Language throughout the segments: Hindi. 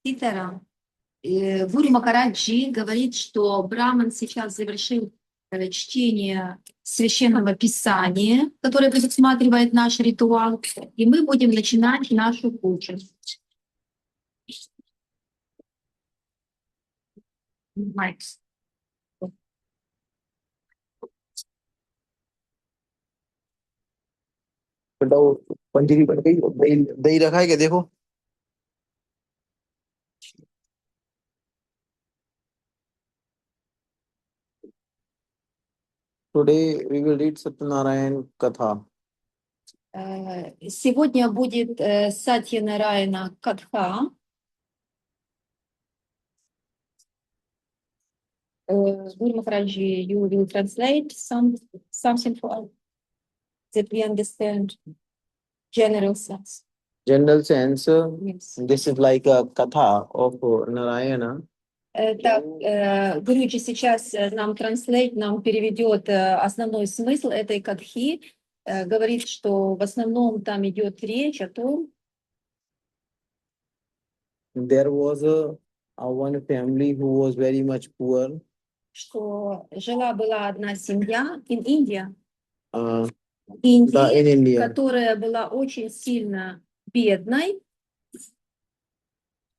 Питера. Гуру Махараджи говорит, что Браман сейчас завершил чтение Священного Писания, которое предусматривает наш ритуал, и мы будем начинать нашу пуджу. बताओ पंजीरी बन गई दही दही रखा है क्या देखो Today we will read Satyanarayan Katha. Сегодня будет Сатья Нараяна Катха. Guru Maharaji, you will translate something for us that we understand general sense. General sense, Yes. this is like a Katha of Narayana. Так, Гуруджи сейчас нам переведет основной смысл этой катхи. Говорит, что в основном там идет речь о том, There was a one family who was very much poor. что жила-была одна семья in India, Да, Индии, in India. которая была очень сильно бедной.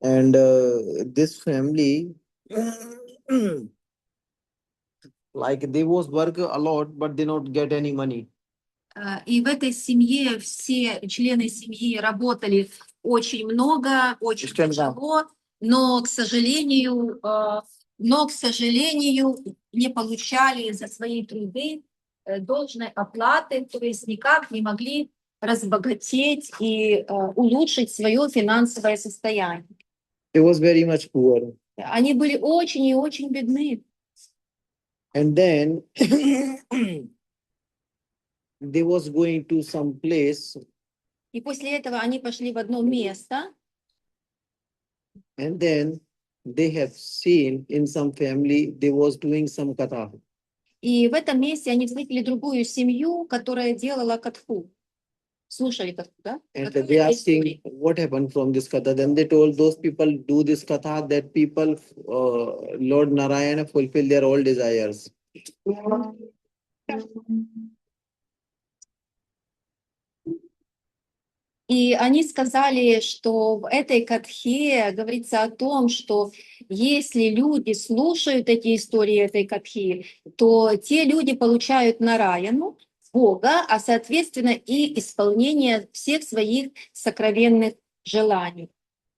And this family, like they was work a lot, but they not get any money. И в этой семье все члены семьи работали очень много, очень тяжело, но, к сожалению, не получали за свои труды должной оплаты, то есть никак не могли разбогатеть и улучшить свое финансовое состояние. They was very much poor. Они были очень и очень бедны. And then they was going to some place. И после этого они пошли в одно место. And then they have seen in some family they was doing some katha. И в этом месте они встретили другую семью, которая делала катху. Слушали катху, да? And they asking what happened from this katha. Then they told those people do this katha that people, Lord Narayana fulfill their all desires. И они сказали, что в этой катхе говорится о том, что если люди слушают эти истории этой катхи, то те люди получают Нараяну, Бога, а соответственно и исполнение всех своих сокровенных желаний.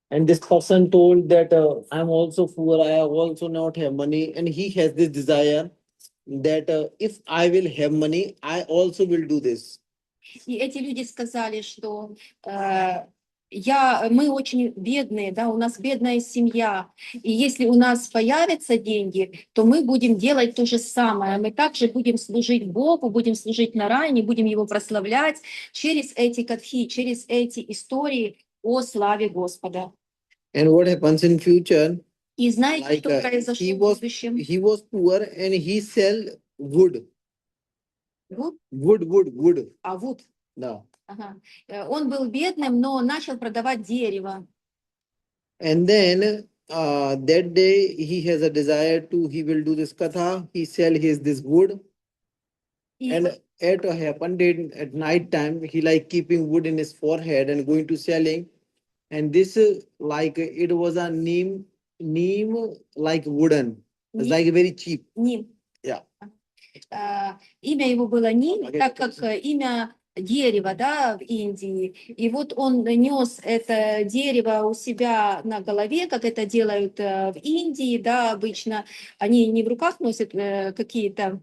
And this person told that I'm also poor, I also not have money, and he has this desire that if I will have money, I also will do this. И эти люди сказали, что мы очень бедные, да, у нас бедная семья, и если у нас появятся деньги, то мы будем делать то же самое. Мы также будем служить Богу, будем служить Нараяне, будем Его прославлять через эти катхи, через эти истории о славе Господа. And what happens in future? И знаете, Like, что произошло в будущем? He was poor and he sell wood. Wood. А wood. Да. Ага. Он был бедным, но начал продавать дерево. And then that day he has a desire he will do this katha. He sell this wood. And it happened at night time. He like keeping wood in his forehead and going to selling. And this like it was a neem like wooden. It's like very cheap. Ним. Yeah. Имя его было Ним, так как имя дерева, да, в Индии. И вот он нес это дерево у себя на голове, как это делают в Индии, да, обычно. Они не в руках носят какие-то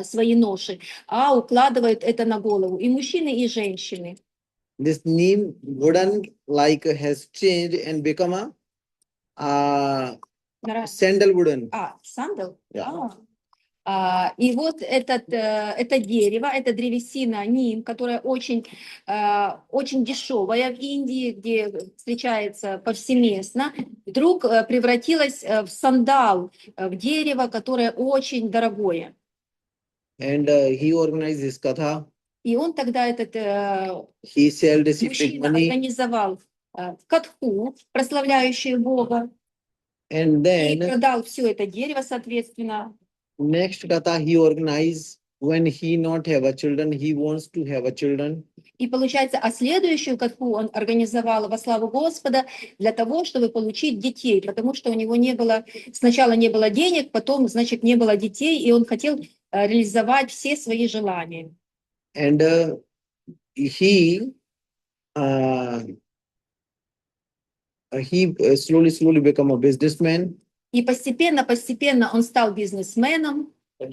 свои ноши, а укладывают это на голову. И мужчины, и женщины. This neem wooden like has changed and become a sandal wooden. Sandal? Yeah. И вот это дерево, это древесина ним, которая очень дешевая в Индии, где встречается повсеместно, вдруг превратилась в сандал, в дерево, которое очень дорогое. And he organized this katha. И он тогда He sold this мужчина организовал катху, прославляющую Бога, And и then продал все это дерево, соответственно. next katha he organized when he not have a children, he wants to have a children. И получается, а следующую катху он организовал во славу Господа для того, чтобы получить детей, потому что у него не было, сначала не было денег, потом, значит, не было детей, и он хотел реализовать все свои желания. And he uh, slowly become a businessman. И постепенно он стал бизнесменом. And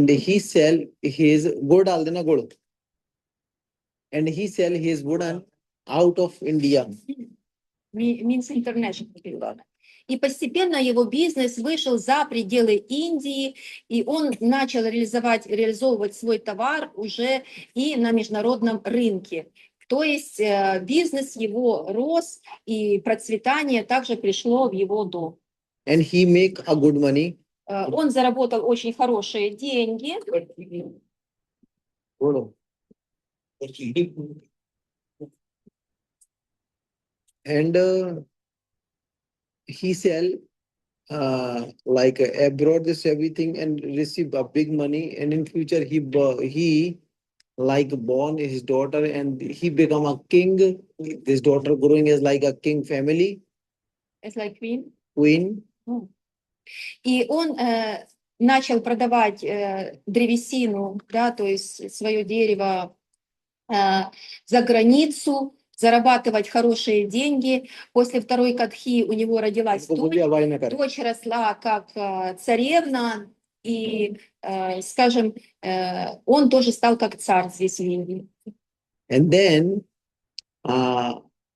he sell his wood and he sell his wooden out of India. Means international. И постепенно его бизнес вышел за пределы Индии, и он начал реализовывать свой товар уже и на международном рынке. То есть бизнес его рос, и процветание также пришло в его дом. And he make a good money. Он заработал очень хорошие деньги. And he sell like abroad this everything and receive a big money. And in future he like born his daughter and he become a king. This daughter growing as like a king family. It's like queen. Queen. И он начал продавать древесину, да, то есть свое дерево за границу, зарабатывать хорошие деньги. После второй катхи у него родилась дочь. Дочь росла как царевна, и, скажем, он тоже стал как царь здесь в Индии. And then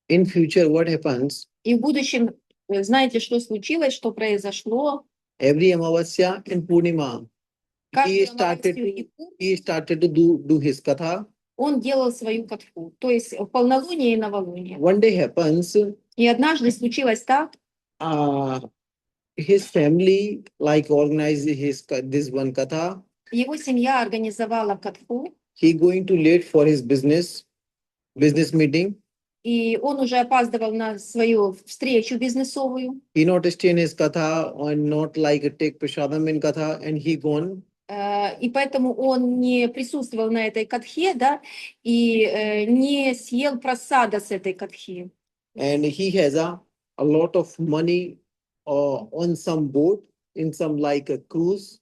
in future what happens? И в будущем, знаете, что случилось, что произошло? Every Amavasya and Purnima, he started to do his katha. Он делал свою катху, то есть в полнолуние и новолуние. One day happens. И однажды случилось так. His family like organized this one katha. Его семья организовала катху. He going to late for his business meeting. И он уже опаздывал на свою встречу бизнесовую. He not stay in his katha and not like take prasadam in katha and he gone. И поэтому он не присутствовал на этой катхе, да, и не съел просада с этой катхи. And he has a lot of money on some boat in some like a cruise.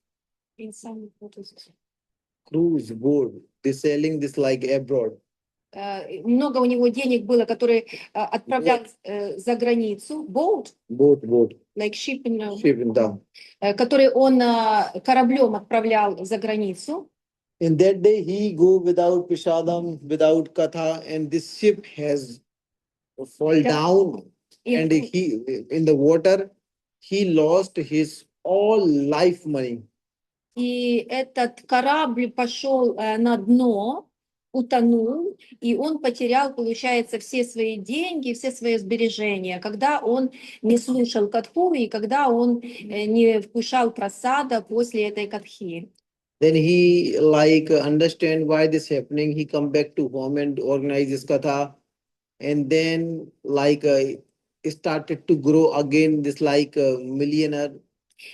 In some Cruise boat. They selling this like abroad. Много у него денег было, которые отправлял за границу. Boat. Like shipping. Да. Который он кораблем отправлял за границу. In that day he go without prasadam, without katha, and this ship has fall down. And he in the water he lost his all life money. И этот корабль пошел на дно, утонул, и он потерял, получается, все свои деньги, все свои сбережения, когда он не слушал катху и когда он не вкушал прасада после этой катхи. Then he like understand why this happening. He come back to home and organize this katha, and then like started to grow again. This like millionaire.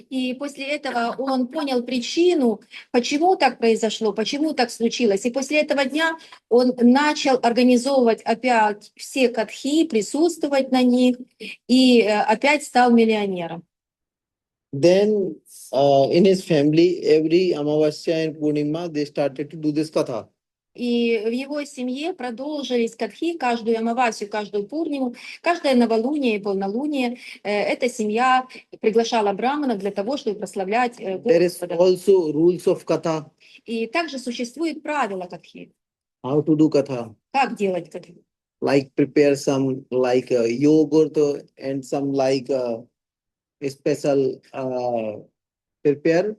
И после этого он понял причину, почему так произошло, почему так случилось. И после этого дня он начал организовывать опять все катхи, присутствовать на них, и опять стал миллионером. Then in his family, every Amavasya and Purnima, they started to do this katha. И в его семье продолжились катхи каждую амавасию, каждую пурниму, каждое новолуние и полнолуние. Эта семья приглашала браманов для того, чтобы прославлять Господа. There is also rules of katha. И также существует правила катхи. How to do katha? Как делать катхи? Like prepare some like yogurt and some like special prepare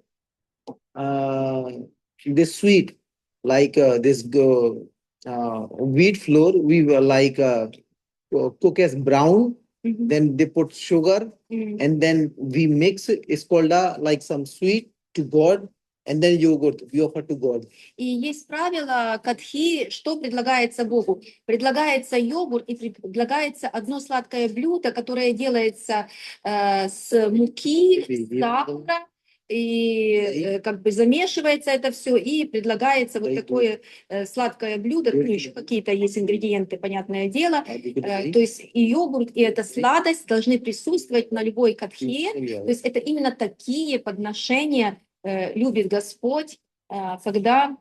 this sweet. Like this wheat flour, we were like cook as brown. Then they put sugar, and then we mix it. It's called like some sweet to God. and then yogurt we offer to God. И есть правило катхи, что предлагается Богу. Предлагается йогурт и предлагается одно сладкое блюдо, которое делается с муки, сахара, и как бы замешивается это все, и предлагается вот такое сладкое блюдо, ну еще какие-то есть ингредиенты, понятное дело. То есть и йогурт, и эта сладость должны присутствовать на любой катхе. То есть это именно такие подношения любит Господь, когда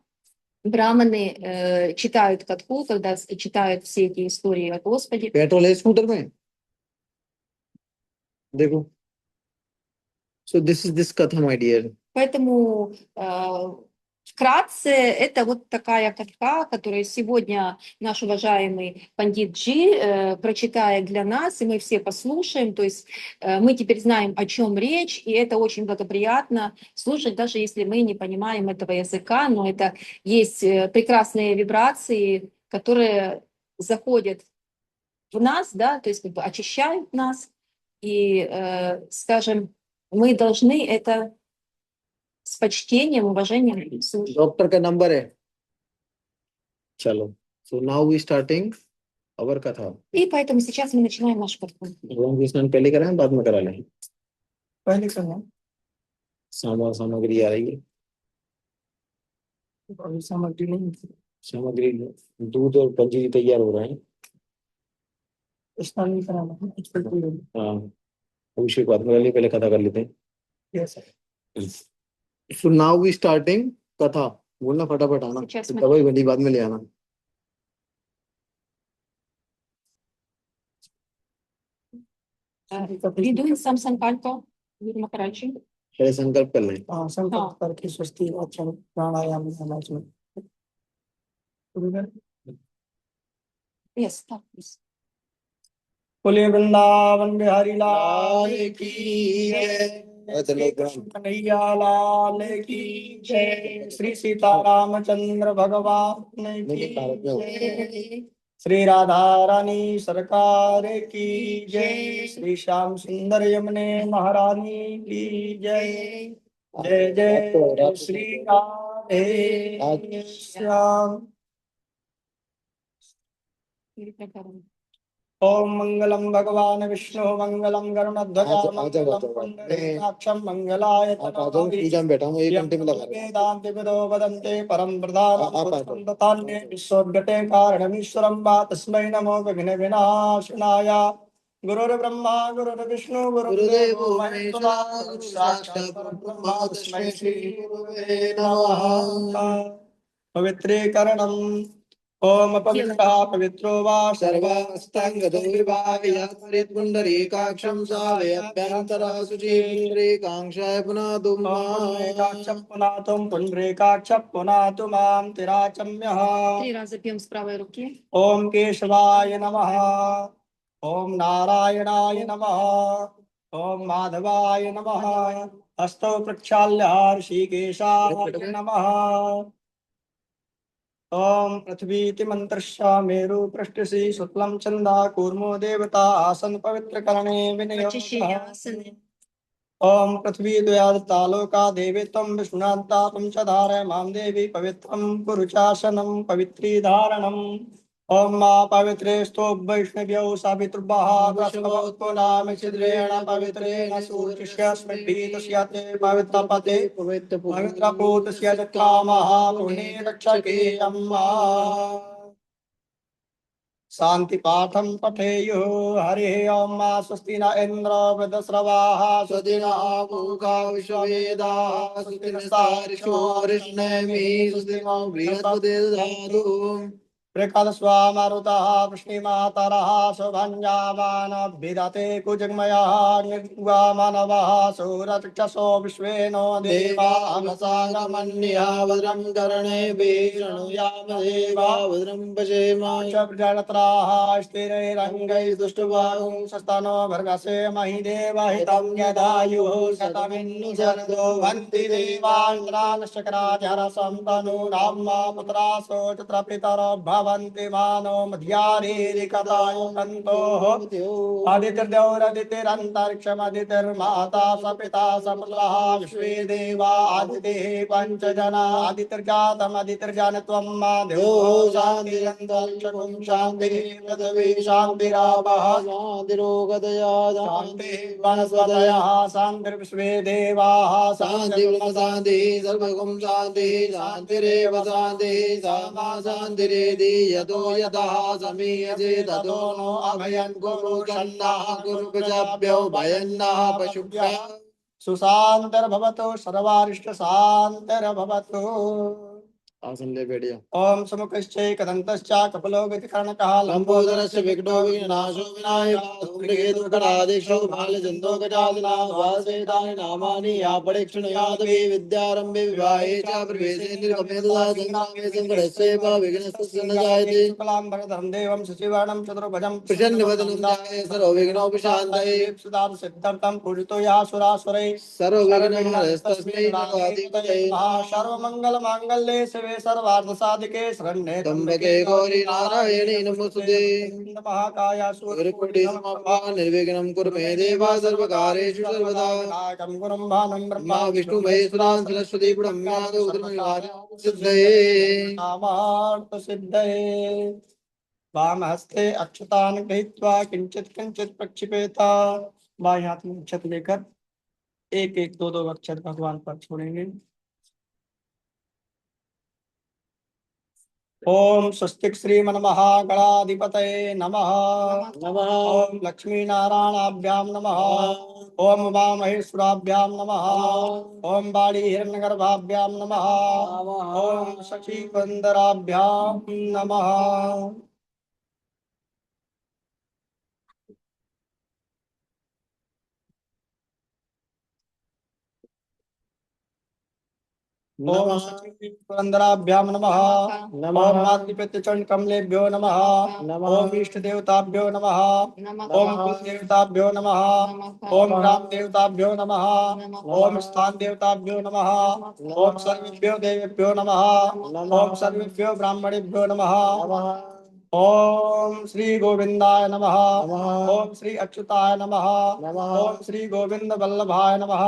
браманы читают катху, когда читают все эти истории о Господе. Petrol है स्कूटर में देखो. So this is this katha, my dear. Поэтому вкратце это вот такая катха, которую сегодня наш уважаемый пандит Джи прочитает для нас, и мы все послушаем. То есть мы теперь знаем, о чем речь, и это очень благоприятно слушать, даже если мы не понимаем этого языка, но это есть прекрасные вибрации, которые заходят в нас, да, то есть как бы очищают нас, и, скажем, мы должны это с почтением, уважением слушать. Doctor का नंबर है. चलो. So now we starting our katha. И поэтому сейчас мы начинаем нашу катху. भगवान की स्नान पहले कराएं बाद में करा लें. पहले करना सामग्री आ रही है. अभी सामग्री नहीं सामग्री दूध और पंजीरी तैयार हो रहे हैं. स्नान नहीं कराना हाँ, अभिषेक बाद में पहले कथा कर लेते हैं. Yes So now we starting कथा. बोलना फटाफट आना. Сейчас мы- दवाई बड़ी बाद में ले आना. We doing some sankalpa, Maharaji? पहले संकल्प कर लें. हाँ संकल्प करके स्वस्ति वचन प्राणायाम में Yes, stop, please. बोले वृंदावन बिहारी लाल लाल की की जय जय। श्री कृष्ण कन्हैया लाल की जय श्री सीतारामचंद्र भगवान की जय श्री राधा रानी सरकार की जय श्री श्याम सुंदर यमुने महारानी की जय जय जय श्री राधे श्याम ओम मंगलम भगवान विष्णु मंगलम गरुड़ध्वज मंगलम पुंडरीकाक्षं मंगलाय पूजा में बैठा हूँ 1 घंटे में लगा. वेदांत विदो वदन्ते परम प्रधानं तथान्ये विश्वोद्गते कारणमीश्वरं वा तस्मै नमो विघ्न विनाशनाय गुरुर्ब्रह्मा गुरुर्विष्णु गुरुर्देवो महेश्वरा गुरुः साक्षात् परब्रह्म तस्मै श्री गुरुवे नमः. पवित्रीकरणम् ओम पवित्रः पवित्रो वा सर्वावस्थांगतो विभागयात्मरित पुंडरीकाक्षं सावयभ्यन्तरः शुचिकांक्षाय पुनातु पुंडरीकाक्षं पुनातुं पुंडरीकाक्षं पुनातु मां तिराचम्यः. 3 раза пьем с правой руки. ओम केशवाय नमः. ओम नारायणाय नमः. ओम माधवाय नमः. हस्तौ प्रक्षाल्य ऋषिकेशाय नमः. ओम पृथ्वीति मंत्रश्च मेरु पृष्ठसि शुक्लं चंदा कूर्मो देवता आसन पवित्र करणे विनियोगः. Очищение. ओम पृथ्वी द्वयालोका देवी त्वं विष्णुनाथा त्वं च धारय मां देवी पवित्रं कुरु चासनं पवित्री धारणम्. ओम मा पवित्रेस्तु वैष्णव्यौ सावितृभः नाम छिद्रेण पवित्रेण सूचिष्य स्मृतितस्य ते पवित्रपते पवित्रपूतस्य कामः पुण्ये रक्षके अम्मा. शांति पाठं पठेयुः. हरिः ओम स्वस्ति न इंद्र वृद्धश्रवाः स्वस्ति न मूका विश्ववेदाः स्वस्ति नस्तार्क्ष्यो अरिष्णेमिः स्वस्ति नो बृहस्पतिर्दधातु प्रकाशस्वा मारुतः वृष्णिमातरः शुभञ्जामानभिदते कुजग्मयः निर्वामानवः सुरचक्षसो विश्वेनो देवामसागमन्या भद्रं कर्णेभिः शृणुयाम देवा भद्रं पश्येम प्रजलत्राः स्थिरैरङ्गैः दुष्टबाहुं सस्तनो भर्गसे महि देवहितं यदायुः शतमिन्नु शरदो भन्ति देवान्त्रानश्चक्राजहरसं तनूनां पुत्रासो चत्र पितरो भव धावन्ति मानो मध्यारेरिकतायुकन्तोः आदित्यर्देवोरदितिरन्तरिक्षमदितिर्माता सपिता सपुत्रः विश्वे देवा आदितिः पञ्चजना आदितिर्जातमदितिर्जानत्वं मा देवो शान्तिरन्तरिक्षं शान्तिः पृथिवी शान्तिरापः शान्तिरोगतया शान्तिः वनस्पतयः शान्तिर्विश्वे देवाः शान्ति सर्वगुं शान्ति शान्तिरेव शान्ति सामा शान्तिरेधि यतो यतः समीयसे ततो नो अभयं कुरु षण्णः कुरु प्रजाभ्यो भयन्नः पशुभ्यः सुशान्तिर्भवतु सर्वारिष्टशान्तिर्भवतु आसन ले बैठ जाओ। ओम समुखश्चैकदन्तश्च कपिलो गतिकर्णकः लंबोदरस्य विकटो विनाशो विनायक धूम्रकेतु गणाधीशो भालचन्द्रो गजानना वासेतानि नामानि या परीक्षणयादवे विद्यारम्भे विवाहे च प्रवेशे निर्गमे तथा संग्रामे संकटस्य विघ्नस्तस्य न जायते शुक्लाम्बरधरं देवं शशिवर्णं चतुर्भुजं प्रसन्नवदनं ध्याये सर्वविघ्नोपशान्तये सुदां सिद्धार्थं पूजितो यः सुरासुरैः सर्वविघ्नहरस्तस्मै नमः सर्वमङ्गलमाङ्गल्ये शिवे सर्वार्थसाधिके शरण्ये त्र्यम्बके गौरी नारायणे नमोस्तुते महाकाया गुरुकुटे समर्पा निर्विघ्नं कुरु मे देवा सर्वकारेषु सर्वदा नायकं गुरुं भानं ब्रह्मा विष्णु महेश्वरान् सरस्वती ब्रह्मादि उदरनिवारणं सिद्धये नामार्थ सिद्धये वामहस्ते अक्षतान् गृहीत्वा किंचित किंचित प्रक्षिपेत बाएं हाथ में अक्षत लेकर एक एक दो दो अक्षत भगवान पर छोड़ेंगे। ओम स्वस्तिक श्रीमन्महागणाधिपतये नमः। नमः ओम लक्ष्मी नारायणाभ्याम नमः। ओम उमामहेश्वराभ्याम नमः। ओम बाड़ी हिरण्यगर्भाभ्याम नमः। ओम शचीबंदराभ्याम नमः। ओम शचीबंदराभ्याम नमः। ओम मातृपितृचरण कमलेभ्यो नमः। ओम इष्ट देवताभ्यो नमः। ओम कुल देवताभ्यो नमः। ओम ग्राम देवताभ्यो नमः। ओम स्थान देवताभ्यो नमः। ओम सर्वेभ्यो देवेभ्यो नमः। ओम सर्वेभ्यो ब्राह्मणेभ्यो नमः। ओम श्री गोविंदाय नमः। ओम श्री अच्युताय नमः। ओम श्री गोविंद वल्लभाय नमः।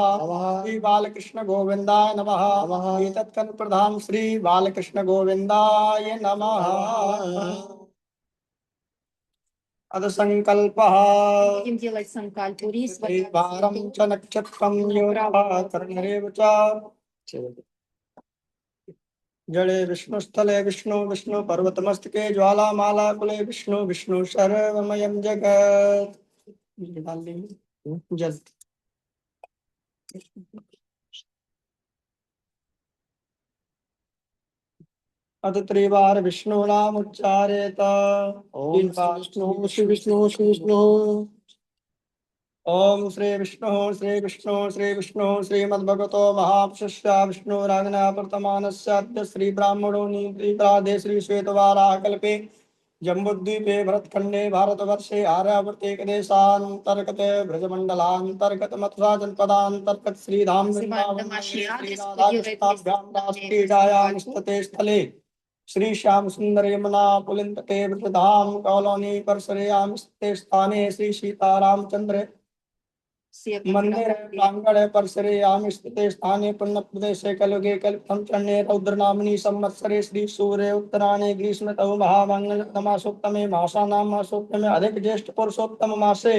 श्री बालकृष्ण गोविंदाय नमः। एतत्कन प्रधान श्री बालकृष्ण गोविंदाय नमः। अद संकल्पः Будем делать санкальпу рис. भारं च नक्षत्रं योराकर्णरेव च जड़े विष्णुस्थले विष्णु विष्णु पर्वतमस्तके ज्वालामाला कुले विष्णु विष्णु सर्वमयं जगत् जल अत त्रिवार विष्णु नाम उच्चारेत। ओम विष्णु श्री विष्णु श्री विष्णु ओम श्री विष्णु श्री विष्णु श्री विष्णु श्रीमद्भगवतो महापुरुषस्य विष्णुराज्ञा वर्तमानस्य श्री ब्राह्मणो नीतिप्रादे श्री श्वेतवाराहकल्पे जम्बूद्वीपे भरतखंडे भारतवर्षे आर्यावर्ते देशान्तर्गते ब्रजमण्डलान्तर्गत मथुरा जनपदान्तर्गत श्रीधाम राष्ट्रीयायां स्थिते स्थले श्री श्याम सुंदर यमुना पुलिन तटे धाम कॉलोनी परिसरयां स्थिते स्थाने श्री सीतारामचंद्र मंदिर प्रांगण परिसरयां स्थिते स्थाने पुण्य प्रदेशे कलयुगे कल्पम चन्ने रौद्रनामिनी संवत्सरे श्री सूर्य उत्तरायणे ग्रीष्मतौ महामंगलमासोत्तमे मासानां मासोत्तमे अधिक ज्येष्ठ पुरुषोत्तम मासे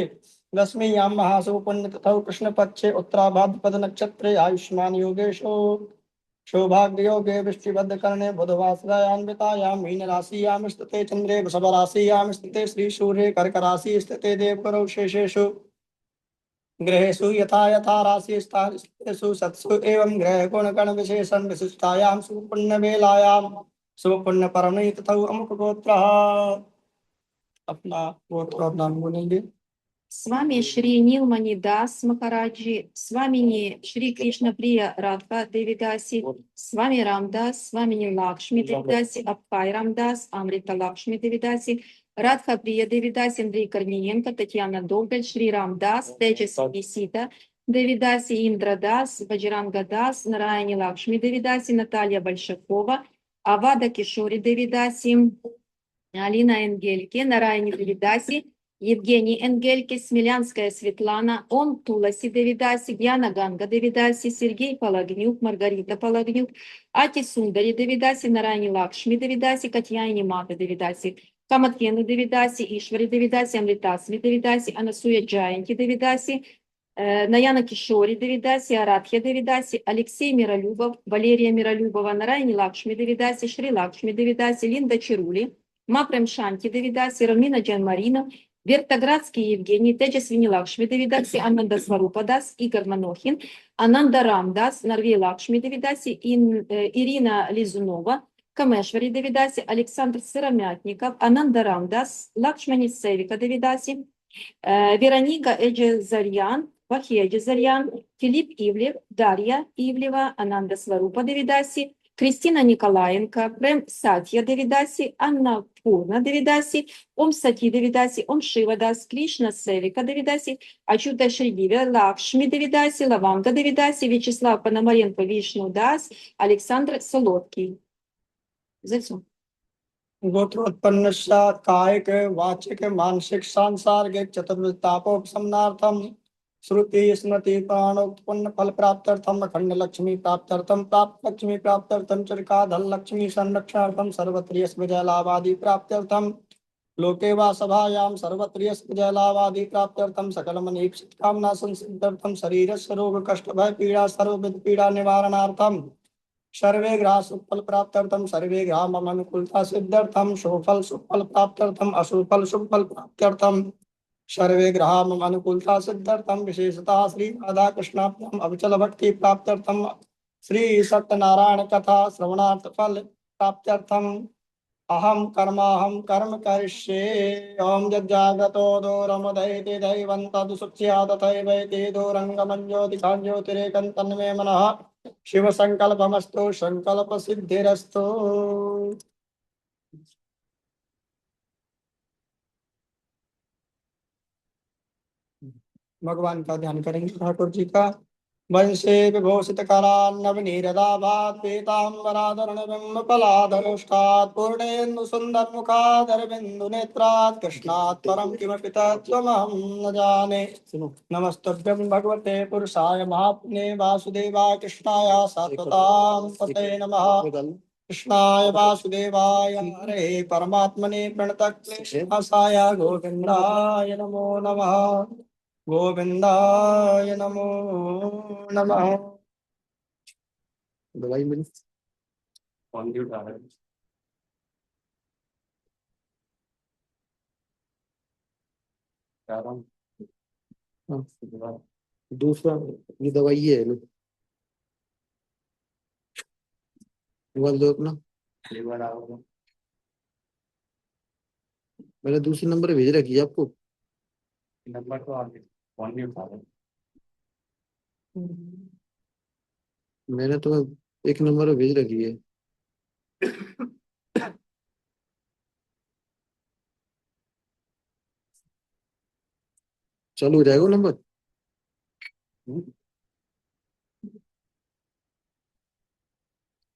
दशमीयां महासु पुण्य तथा कृष्ण पक्षे उत्तराभाद्रपद नक्षत्रे आयुष्मान योगेशो सौभाग्ययोगे वृष्टिबद्ध करणे बुधवासरायान्वितायां मीन राशियां स्थिते चंद्रे वृषभ राशियां स्थिते श्री सूर्ये कर्क राशि स्थिते देवकरौ शेषेषु ग्रहेषु यथा यथा राशि स्थानेषु सत्सु एवं ग्रह गुण गण विशेषण विशिष्टायां सुपुण्य वेलायां सुपुण्य परमणि तथा अमुक गोत्रः। अपना गोत्र और नाम बोलेंगे। С вами Шри Нилмани Дас Махараджи, с вами Шри Кришна Прия Радха Девидаси, с вами Рамдас, с вами Лакшми Девидаси, Абхай Рамдас, Амрита Лакшми Девидаси, Радха Прия Девидаси, Андрей Корниенко, Татьяна Долгаль, Шри Рамдас, Теджаси Висита Девидаси, Индра Дас, Баджиранга Дас, Нараяни Лакшми Девидаси, Наталья Большакова, Авада Кишори Девидаси, Алина Энгельке, Нарайни Девидаси, Евгений Энгельке, Смелянская Светлана, Он Туласи Девидаси, Яна Ганга Девидаси, Сергей Палагнюк, Маргарита Палагнюк, Ати Сундари Девидаси, Нарайни Лакшми Девидаси, Катьяни Мата Девидаси, Каматьену Девидаси, Ишвари Девидаси, Амритасми Девидаси, Анасуя Джаянти Девидаси, Наяна Кишори Девидаси, Арадхья Девидаси, Алексей Миролюбов, Валерия Миролюбова, Нарайни Лакшми Девидаси, Шри Лакшми Девидаси, Линда Чирули, Мапрем Шанти Девидаси, Ромина Джанмарина, Вертоградский Евгений, Теджасвини Лакшми Девидаси, Ананда Сварупадас, Игорь Манохин, Ананда Рамдас, Нарвей Лакшми Девидаси, Ирина Лизунова, Камешвари Девидаси, Александр Сыромятников, Ананда Рамдас, Лакшмани Севика Девидаси, Вероника Эджезарьян, Вахия Эджезарьян, Филипп Ивлев, Дарья Ивлева, Ананда Сварупа Девидаси, Кристина Николаенко, Прем Сатья Девидаси, Анна Пурна Девидаси, Ом Сати Девидаси, Ом Шивадас, Кришна Севика Девидаси, Ачута Шридивя, Лакшми Девидаси, Лаванга Девидаси, Вячеслав Пономаренко, Вишну Дас, Александр Солодкий. За все. गोत्रोत्पन्न कायिक वाचिक मानसिक सांसारिक चतुर्विध तापोपशमनार्थम श्रुति स्मृति प्राणोत्पन्न फल प्राप्त्यर्थम अखंड लक्ष्मी प्राप्त्यर्थम प्राप्त लक्ष्मी प्राप्त्यर्थम चरिका धन लक्ष्मी संरक्षणार्थम सर्वत्रिय विजय लाभादि प्राप्त्यर्थम लोके वा सभायां सर्वत्रिय विजय लाभादि प्राप्त्यर्थम सकल मनीक्षित कामना संसिद्धर्थम शरीर रोग कष्ट भय पीड़ा सर्वविध पीड़ा निवारणार्थम सर्वे ग्रह सुफल प्राप्त्यर्थम सर्वे ग्रह मम अनुकूलता सिद्ध्यर्थम शुभफल सुफल प्राप्त्यर्थम अशुभफल शुभफल प्राप्त्यर्थम सर्वे ग्रह मम अनुकूलता सिद्ध्यर्थम विशेषतः श्री राधा कृष्णाभ्याम अविचल भक्ति प्राप्त्यर्थम श्री सत्यनारायण कथा श्रवणार्थ फल प्राप्त्यर्थम अहम कर्म करिष्ये ओम जज्जागतो दोरमुदैति दैवन्तदुसुप्स्या तथैवैति दोरङ्गमञ्ज्योतिषा ज्योतिरेकं तन्मे मनः शिव संकल्पमस्तु संकल्प सिद्धिरस्तु। भगवान का ध्यान करेंगे ठाकुर जी का। वंशे विभूषित करान्नवनीरदाभात् पीताम्बराधरण बिम्बफलाधरोष्ठात् पूर्णेन्दु सुन्दर मुखादर बिन्दु नेत्रात् कृष्णात् परं किमपि तत्त्वमहं न जाने। नमस्तुभ्यं भगवते पुरुषाय महात्मने वासुदेवाय कृष्णाय सात्वतां पतये नमः। कृष्णाय वासुदेवाय हरे परमात्मने प्रणतक्लेशनाशाय गोविन्दाय नमो नमः। गोविंदाय नमो नमः। दवाई मिली कौन सी उठा रहा है? क्या रहा हूँ? हाँ, दूसरा ये दवाई है लो, मोबाइल दो अपना। मैंने दूसरे नंबर पे भेज रखी है आपको। नंबर तो आगे कौन नहीं उठा रहा? मैंने तो एक नंबर पे भेज रखी है। चालू हो जाएगा वो नंबर।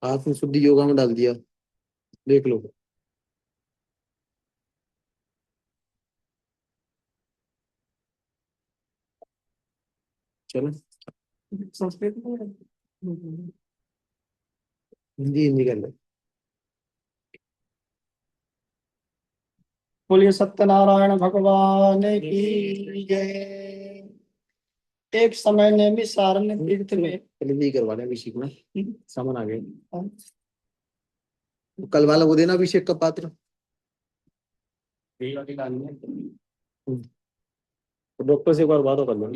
आत्म शुद्धि योगा में डाल दिया, देख लो। चलो संस्कृत में हिंदी हिंदी कर ले। बोलिए सत्यनारायण भगवान की जय। एक समय ने सारण्य तीर्थ में पहले यही करवाना अभिषेक में, सामान आ गए। कल वाला वो देना अभिषेक का पात्र। डॉक्टर से एक बार बात कर लो।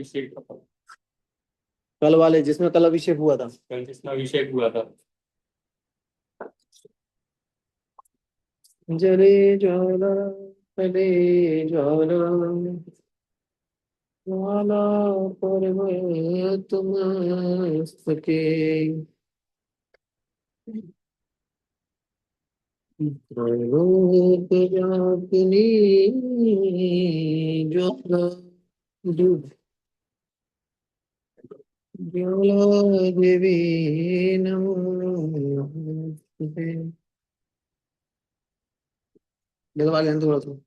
कल वाले जिसमें कल अभिषेक हुआ था, कल जिसमें अभिषेक हुआ था। जले ज्वाला तले ज्वाला ज्वाला पर्वत मस्तके त्रैलोक व्यापिनी ज्वाला ज्वाला देवी नमोस्तुते। लगवा लेना थोड़ा सा।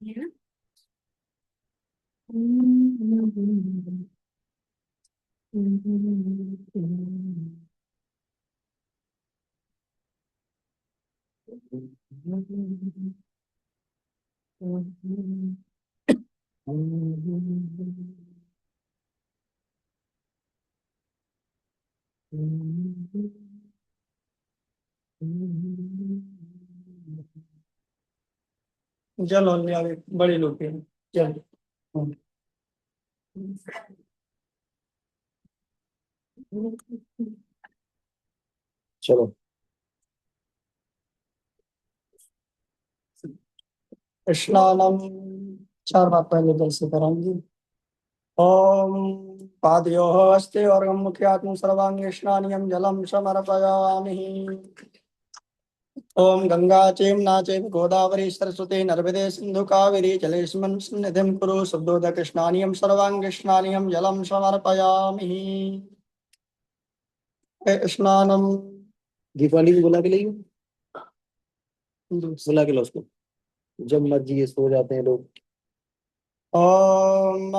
Yeah. चलो अभी बड़ी लोग हैं। चलो। चलो स्नानम 4 बार पहले जल से कराएंगे। ओम पादयोः अस्ते और मुख्यात्म सर्वांगे स्नानियम जलम समर्पयामि। ओम गंगा चेम्ना चैव गोदावरी सरस्वती नर्मदे सिंधु कावेरी जलेस्मिन् सन्निधिं कुरु शुद्धोदक स्नानियम सर्वांगे स्नानियम जलम समर्पयामि। स्नानम दीपावली को बुला के लाइयो, बुला के लो उसको, जब मर्जी ये सो जाते हैं लोग। ओम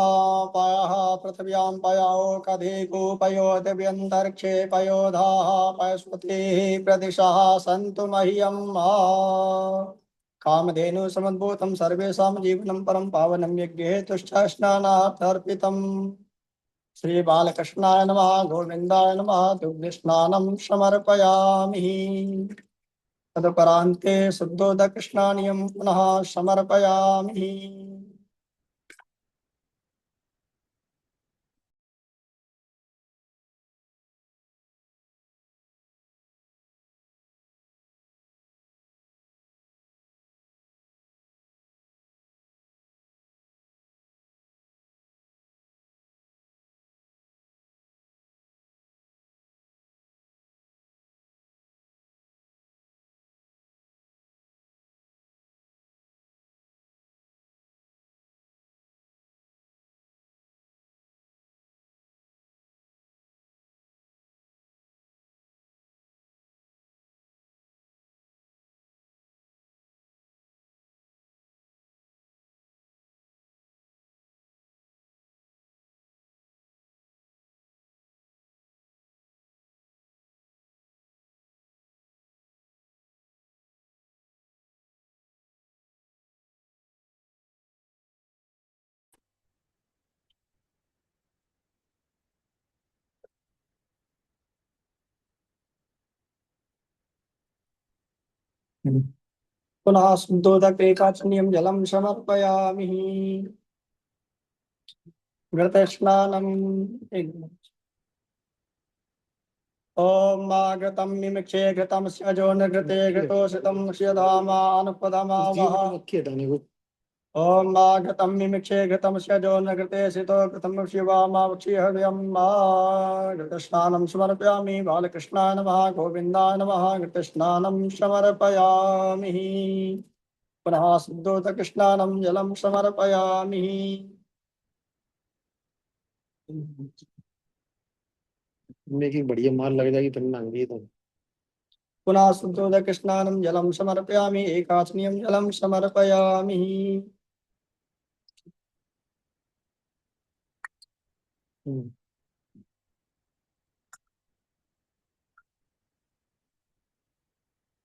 पायः पृथिव्यां पयो कधीको पयो दिव्यन्तरिक्षे पयोधाः पयस्पतिः प्रदिशः सन्तु मह्यम् कामधेनु समुद्भूतं सर्वेषां जीवनं परं पावनं यज्ञहेतुश्च स्नानार्थर्पितम्। श्री बालकृष्णाय नमः गोविन्दाय नमः दुग्धस्नानं समर्पयामि। तदुपरान्ते शुद्धोदकस्नानियं पुनः समर्पयामि। पुनः शुद्धोदक एकाचनीयं जलं समर्पयामि। घृतस्नानम् ओम घृतं मिमिक्षे घृतं स्यजो निघृते घृतोषितं स्यधामानुपदमा वः। मक्खी हटाने को। ओम घृतं मिमिक्षे घृतं स्यजो निघृते सितो घृतं शिवामावक्षि हव्यं घृतस्नानं समर्पयामि। बालकृष्णाय नमः गोविन्दाय नमः घृतस्नानं समर्पयामि। पुनः शुद्धोदकस्नानं जलं समर्पयामि। की बढ़िया मार लग जाएगी फिर मांगी तो। पुनः शुद्धोदकस्नानं जलं समर्पयामि। एकाचनीयं जलं समर्पयामि।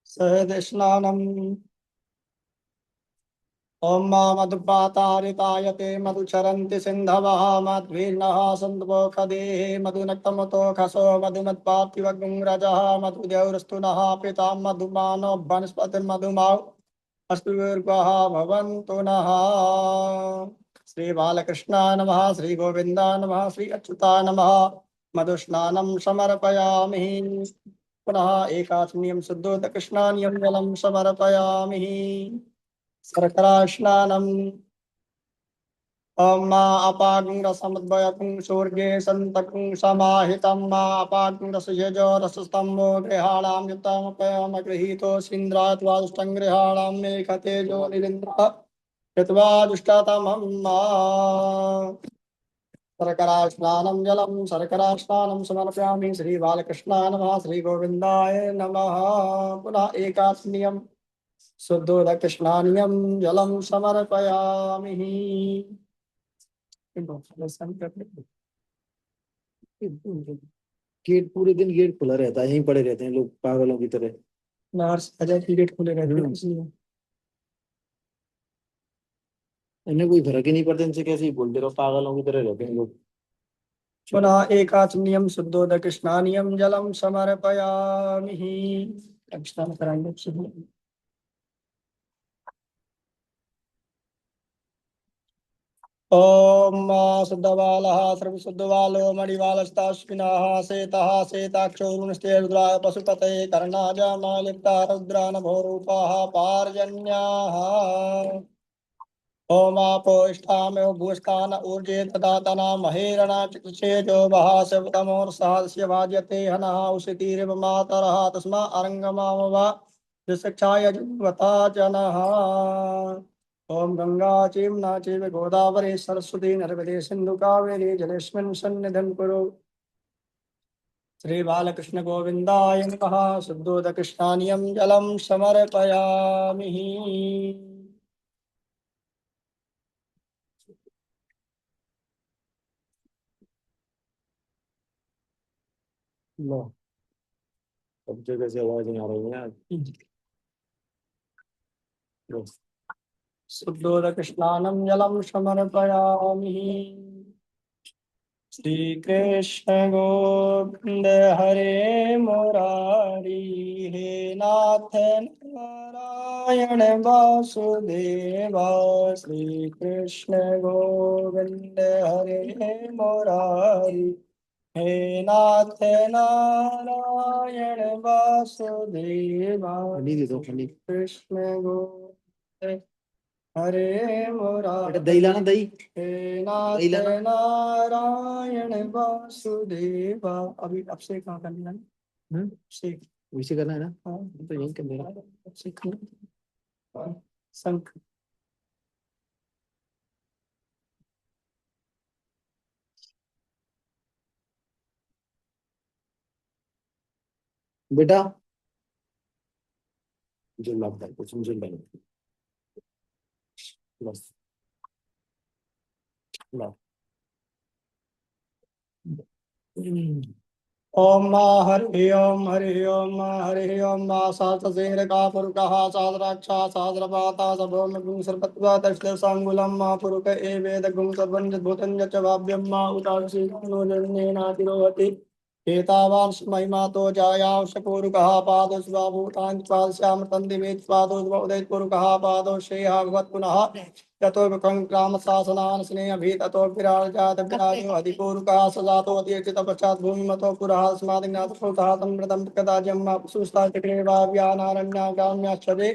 सहस्रस्नानम् ओम मधुपातारितायते मधुचरन्ति सिन्धवः मध्वीर्णः सन्दुपोखदेः मधुनक्तमतो खसो मधुमत्पार्थिवगुंरजः मधुदेवरस्तु नः पिता मधुमानो वनस्पतिर्मधुमाौ अस्तुर्गः भवन्तु नः। श्री बालकृष्णाय नमः श्री गोविन्दाय नमः श्री अच्युताय नमः। मधुस्नानं समर्पयामि। पुनः एकाचनीयं शुद्धोदकस्नानियं जलं समर्पयामि। शर्करा स्नानम् ओम मा अपागं रसमद्वयकं सूर्ये सन्तकं समाहितं मा अपागं रसयजो रसस्तंभो गृहाणां युक्तमपयम गृहीतो सिन्द्रात्वादुष्टं गृहाणां मेघतेजो निरिन्द्रः कृत्वा दुष्टतमं मा शर्करा स्नानं जलं शर्करा स्नानं समर्पयामि श्री बालकृष्णाय नमः श्री गोविंदाय नमः पुनः एकात्म्यं शुद्धोदक स्नानियं जलं समर्पयामि गेट पूरे दिन गेट खुला रहता है, यहीं पड़े रहते हैं लोग पागलों की तरह। बाहर से आजा गेट खुले रहते हैं इसलिए इन्हें कोई फर्क ही नहीं पड़ता, इनसे कैसे ही बोलते रहो, पागलों की तरह रहते हैं लोग। पुनः एकात्म्यं शुद्धोदक स्नानियं जलं समर्पयामि। अब स्नान कराएंगे शुद्ध। ओम शुद्धबालः सर्वशुद्धबालो मणिबालस्ताश्विनः शेतः शेताक्षो रुणस्ते रुद्राय पशुपतये कर्णाजामालिप्ता रुद्रा नभोरूपाः पार्जन्याः ओमापोष्ठामेव भूस्थान ऊर्जे तदातना महेरणा चिक्षेजो बहासवतमोर्सहस्य भाज्यते हनः उषितिरिव मातरः तस्मा अरङ्गमामव शिक्षाय जुवता जनः ओम गंगा चीम्ना चैव गोदावरी सरस्वती नर्मदे सिंधु कावेरी जलेस्मिन् सन्निधिं कुरु श्री बालकृष्ण गोविंदाय नमः शुद्धोदक स्नानियं जलं समर्पयामि। लो, सब जगह से आवाज नहीं आ रही है यार। लो। शुद्धोदक स्नानं जलं समर्पयामि। श्री कृष्ण गोविंद हरे मुरारी हे नाथ नारायण वासुदेवा श्री कृष्ण गोविंद हरे मुरारी हे नाथ नारायण वासुदेवा फनी दे दो, फनी। कृष्ण गोविंद हरे मुरारी दही लाना, दही। हे नाथ दही लाना। नारायण वासुदेवा। अभी अब से कहाँ करना है? से वैसे करना है ना? हाँ तो यही कर देना। अब से करना। शंख बेटा जो लगता है कुछ मुझे नहीं, बस ला। ओम मा हरि ओम हरि ओम मा हरि ओम मा सहस्रशीर का पुरुषः सहस्राक्षा सहस्रपाता सभोम गुं सर्वत्वा तस्लसांगुलं मा पुरुष एवेद गुं सर्वं भूतं च भाव्यं मा उदासी नो जन्नेनातिरोहति एतावान् महिमातो जायांश पुरुषः पादो स्वाभूतान् स्वास्यामृतं दिवे स्वादो उदयत् पुरुषः पादो श्रेयः भगवत् पुनः ततो विकं ग्राम शासनान् स्नेहभी ततो विराज जात विराजो अधिपूर्वकः सजातो अतिरचित पश्चात् भूमिमतो पुरः स्मादिज्ञातपुरतः संवृतं कदाज्यं सुस्ता चक्रे वा व्यानारण्या ग्राम्याश्चरे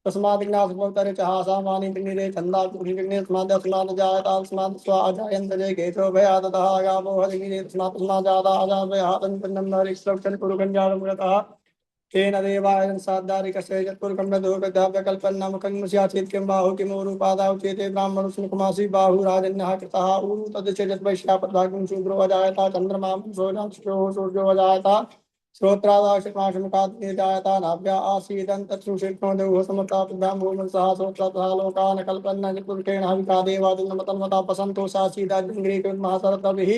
तस्मादिज्ञातपुरतरे च हासामानि तिग्निरे छन्दा कुहिग्ने तस्माद् जायता तस्मात् स्वा अजायन्तरे केशो भयादतः गावो हरिगिरे तस्मात् जाता अजाभयः तन्पिण्डं हरिश्रक्षन् कुरुकञ्जालमुरतः तेन देवायन सादारिकस्य यत्पुरुकम्यधोगधाव्यकल्पन्नामकं स्यासीत् किं बाहु किमूरुपादाौ चेते ब्राह्मणुष्णकुमासी बाहुराजन्यः कृतः ऊरु तदचेजद्वैश्यापद्भागं शूद्रो अजायता चन्द्रमा सूर्यो अजायता श्रोत्रादाशमाशमुखात् नाभ्या आसीदन्तच्छुषिष्णो देवः समतापद्भ्यां भूमन् सह श्रोत्रतः लोकान् कल्पन्न पुरुषेण हविका देवादिनमतन्मता पसन्तो सासीदाग्रीकृतमहासरतभिः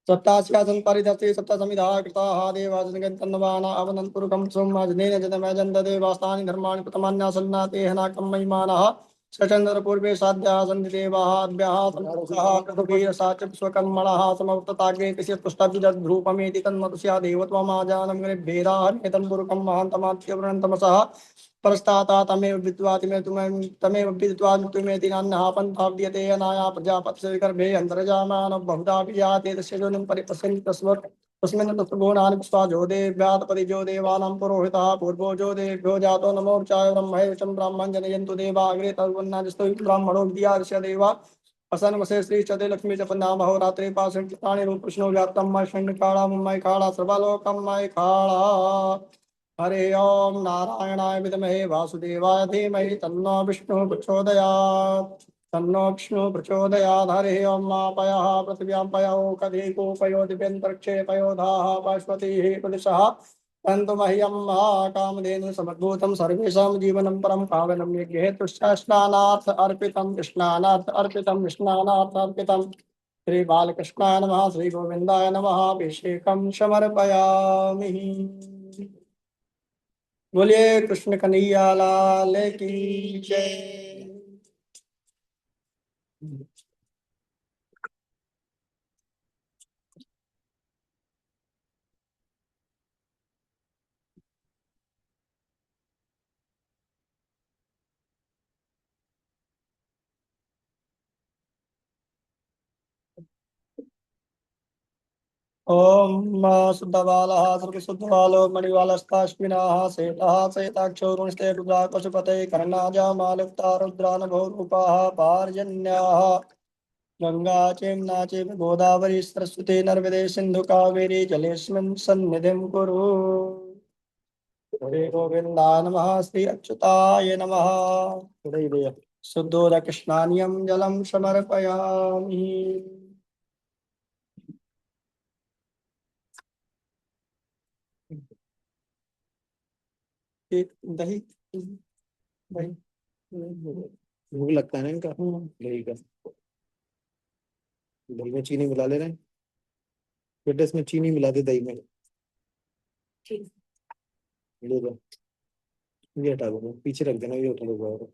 सप्तास्यासन् परिदस्ते सप्तसमिधा कृताः देवाजनगन्तन्नवाना अवनन्तपुरुकं सोमाजनेन जतमजन्त देवास्तानि धर्माणि प्रथमान्यासन्नातेह नाकं महिमानः शचन्द्रपूर्वे साध्याः सन्ति देवाभ्यः सन्तुषः कृतवीरसा च स्वकर्मणः समवर्तताग्रे कस्य पुष्टभिदद्रूपमेति तन्मतस्या देवत्वमाजानं भेदाः नेतं पुरुकं महान्तमात्यवृणन्तमसः परस्ताता तमेव विद्वा तमेव विद्वा तुमेति नान्यः पन्था विद्यते अनाया प्रजापतिस्य गर्भे अन्तर्जामानो बहुधा विजाते तस्य योनिं परिपश्यन्ति तस्मिन् तत्त्वगुणानि पुष्पाजो देव्यात्पति जो देवानां पुरोहितः पूर्वो जो देभ्यो जातो नमोर्चाय ब्रह्मैवचं ब्राह्मण जनयन्तु देवा अग्रे तद्वन्नादिस्तु ब्राह्मणो विद्यास्य देवा असन् वसे श्री चते लक्ष्मी च पन्नाम अहोरात्रे पासं चित्तानि रूप कृष्णो व्याप्तं मय शण्यकाळा मुम्मय काळा सर्वलोकं मय काळा हरे ओम नारायणाय विद्महे वासुदेवाय धीमहि तन्नो विष्णुः प्रचोदयात् तन्नो विष्णुः प्रचोदयात् हरे ओम मापयः पृथिव्यां पयो कधीको पयो दिव्यन्तरिक्षे पयोधाः बाष्पतिः पुरुषः तन्तु मह्यं कामधेनु समद्भूतं सर्वेषां जीवनं परं पावनं यज्ञेतुश्च स्नानार्थ अर्पितं स्नानार्थ अर्पितं स्नानार्थ अर्पितं श्री बालकृष्णाय नमः श्री गोविन्दाय नमः अभिषेकं समर्पयामि। बोलिए कृष्ण कन्हैया लाल की जय। ओम शुद्धबालः सर्वशुद्धबालो मणिबालस्ताश्विनाः शेषः शेताक्षो रुणस्ते रुद्रा पशुपते कर्णाजामालुक्ता रुद्रानभो रूपाः पार्जन्याः गंगा चेम्ना चैव गोदावरी सरस्वती नर्मदे सिन्धु कावेरी जलेऽस्मिन् सन्निधिं कुरु। हरे गोविन्दाय नमः श्री अच्युताय नमः। शुद्धोदकृष्णान्यं जलं समर्पयामि। एक दही दही भूख लगता है ना इनका, दही का। दही में चीनी मिला ले रहे हैं बेटा, इसमें चीनी मिला दे दही में। ठीक। ले लो, ये हटा दो, पीछे रख देना, ये उठा लो।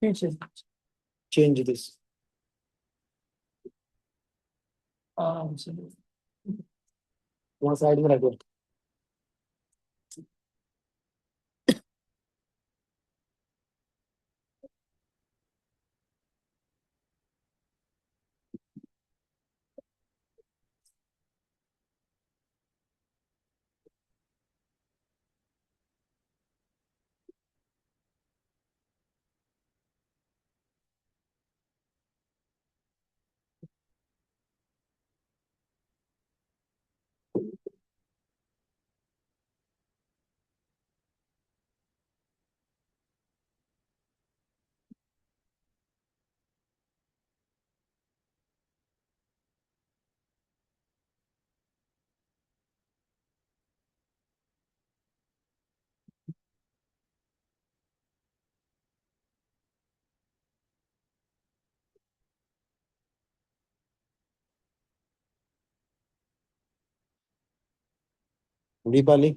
पीछे चेंज दिस। आराम से। वहाँ साइड में रखो। दीपाली,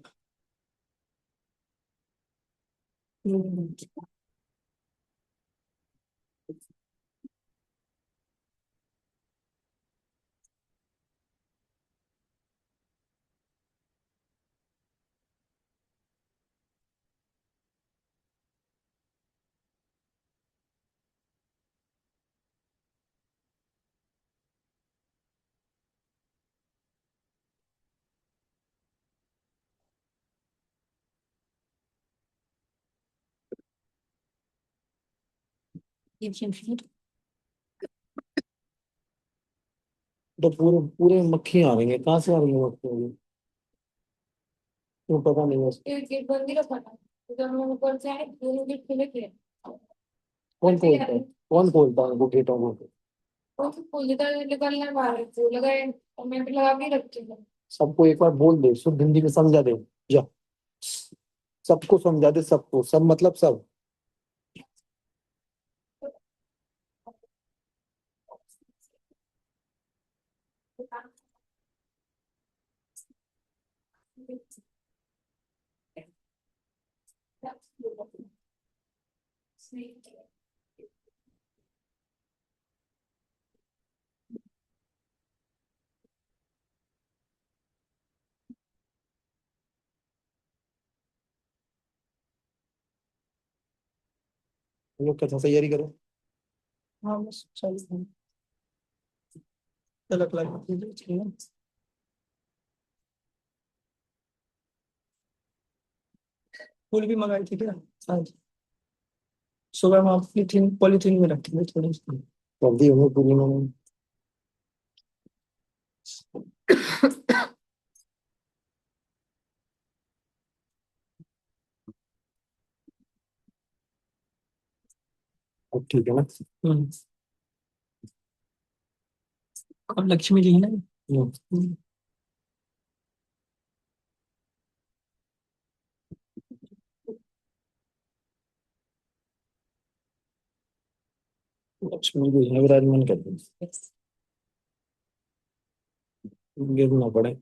तो पूरे पूरे मक्खी आ रही है, कहाँ से आ रही है मक्खी? तो पता नहीं है। एक गेट बंद ही रखा था, जब हम ऊपर से आए दोनों गेट खुले थे। कौन खोलता है, कौन खोलता है वो गेटों को? वो तो खोल देता है, निकलना बाहर वो लगाए और मैं भी लगा के रखती हूँ। सबको एक बार बोल दे, शुद्ध हिंदी में समझा दे। जा, सबको समझा दे, सबको, सब मतलब सब। हम लोग कथा तैयारी करो। हाँ बस चल। तिलक लगा दीजिए। फूल भी मंगाई थी क्या? हाँ जी। सुबह में आप पॉलीथीन पॉलीथीन में रखेंगे थोड़ी सी जल्दी हमें पूरी मंगाई। अब ठीक है ना? अब लक्ष्मी जी है ना? लक्ष्मी जी है, विराजमान कर दें, गिरना पड़े।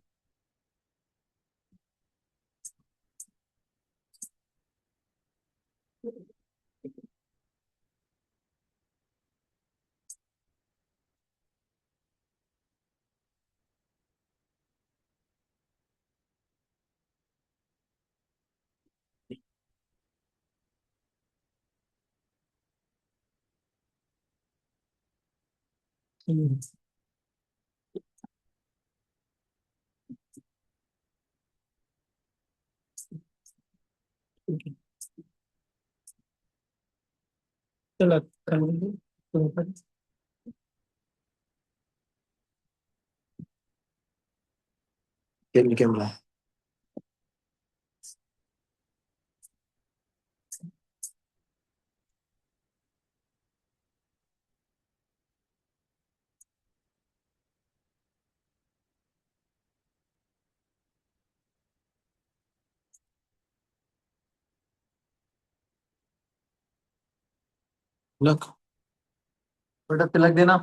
तिलक कर लीजिए। कैमरा तिलक, बेटा तिलक देना।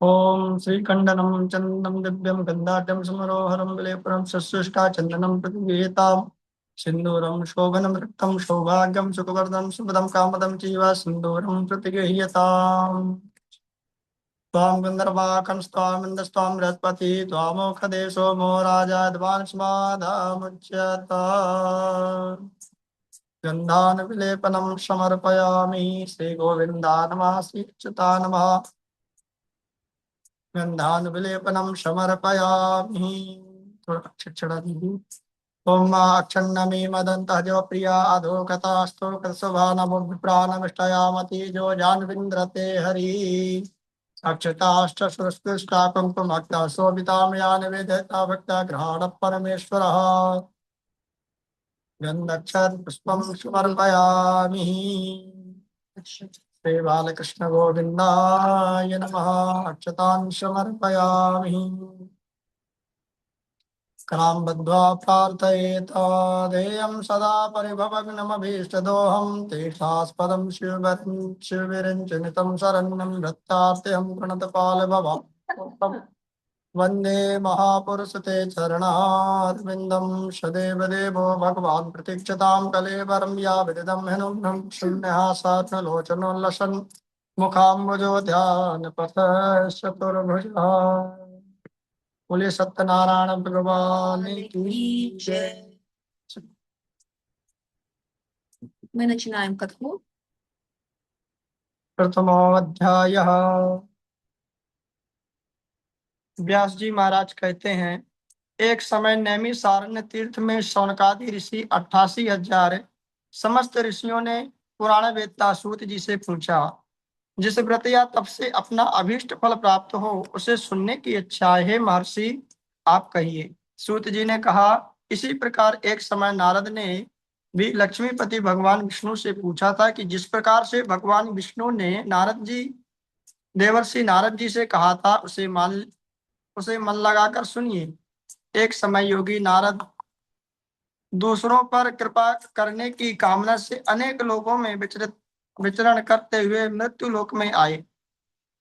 ओम श्रीकंडनम चंदनम दिव्यम गंधाढ्यम समरोहरम विलेपनम शस्युष्का चंदनम प्रतिगृहीताम सिंदूरम शोभनम रक्तम सौभाग्यम सुखवर्धनम सुभदम कामदम चैव सिंदूरम प्रतिगृहीताम त्वां गंधर्वाकंस्त्वां इंद्रस्त्वां बृहस्पति त्वामोखदेशो मो राजा ध्वांसमाधामुच्यत गंधान विलेपनम समर्पयामि श्री गोविंदा नमः श्री अच्युता नमः गंधान विलेपनम समर्पयामि। थोड़ा अक्षर चढ़ा दीजिए। ओम अक्षन्नमी मदंत जो प्रिया अधो कथास्तो कृतसुभा नमो विप्राणमिष्टयामति जो जान विंद्रते हरि अक्षताश्च सुरस्कृष्टा कुङ्कुमक्ता शोभितां निवेदिता भक्ता गृहाण परमेश्वरः गन्धक्षत पुष्पं समर्पयामि। श्री बालकृष्ण गोविंदाय नमः। अक्षतान् समर्पयामि। करां बद्ध्वा प्रार्थयेत देयं सदा परिभवग्नमभीष्टदोहं तीर्थास्पदं शिवविरञ्चनितं शरण्यं भृत्यार्तिहं प्रणतपालभवम् वन्दे महापुरुष ते चरणारविन्दं सदैव देवो भगवान् प्रतीक्षतां कलेवरं या विदिदं हिनुघ्नं शून्यः मुखाम्बुजो ध्यानपथश्चतुर्भुजः। बोले सत्यनारायण भगवान की जय। Мы начинаем катху. प्रथमोऽध्यायः। व्यास जी महाराज कहते हैं, एक समय नैमिषारण्य तीर्थ में शौनकादि ऋषि 88,000 समस्त ऋषियों ने पुराण वेदता सूत जी से पूछा, जिस व्रत या तप से अपना अभीष्ट फल प्राप्त हो उसे सुनने की इच्छा है, महर्षि आप कहिए। सूत जी ने कहा, इसी प्रकार एक समय नारद ने भी लक्ष्मीपति भगवान विष्णु से पूछा था कि जिस प्रकार से भगवान विष्णु ने नारद जी देवर्षि नारद जी से कहा था उसे मन लगाकर सुनिए। एक समय योगी नारद दूसरों पर कृपा करने की कामना से अनेक लोगों में विचरण करते हुए मृत्यु लोक में आए।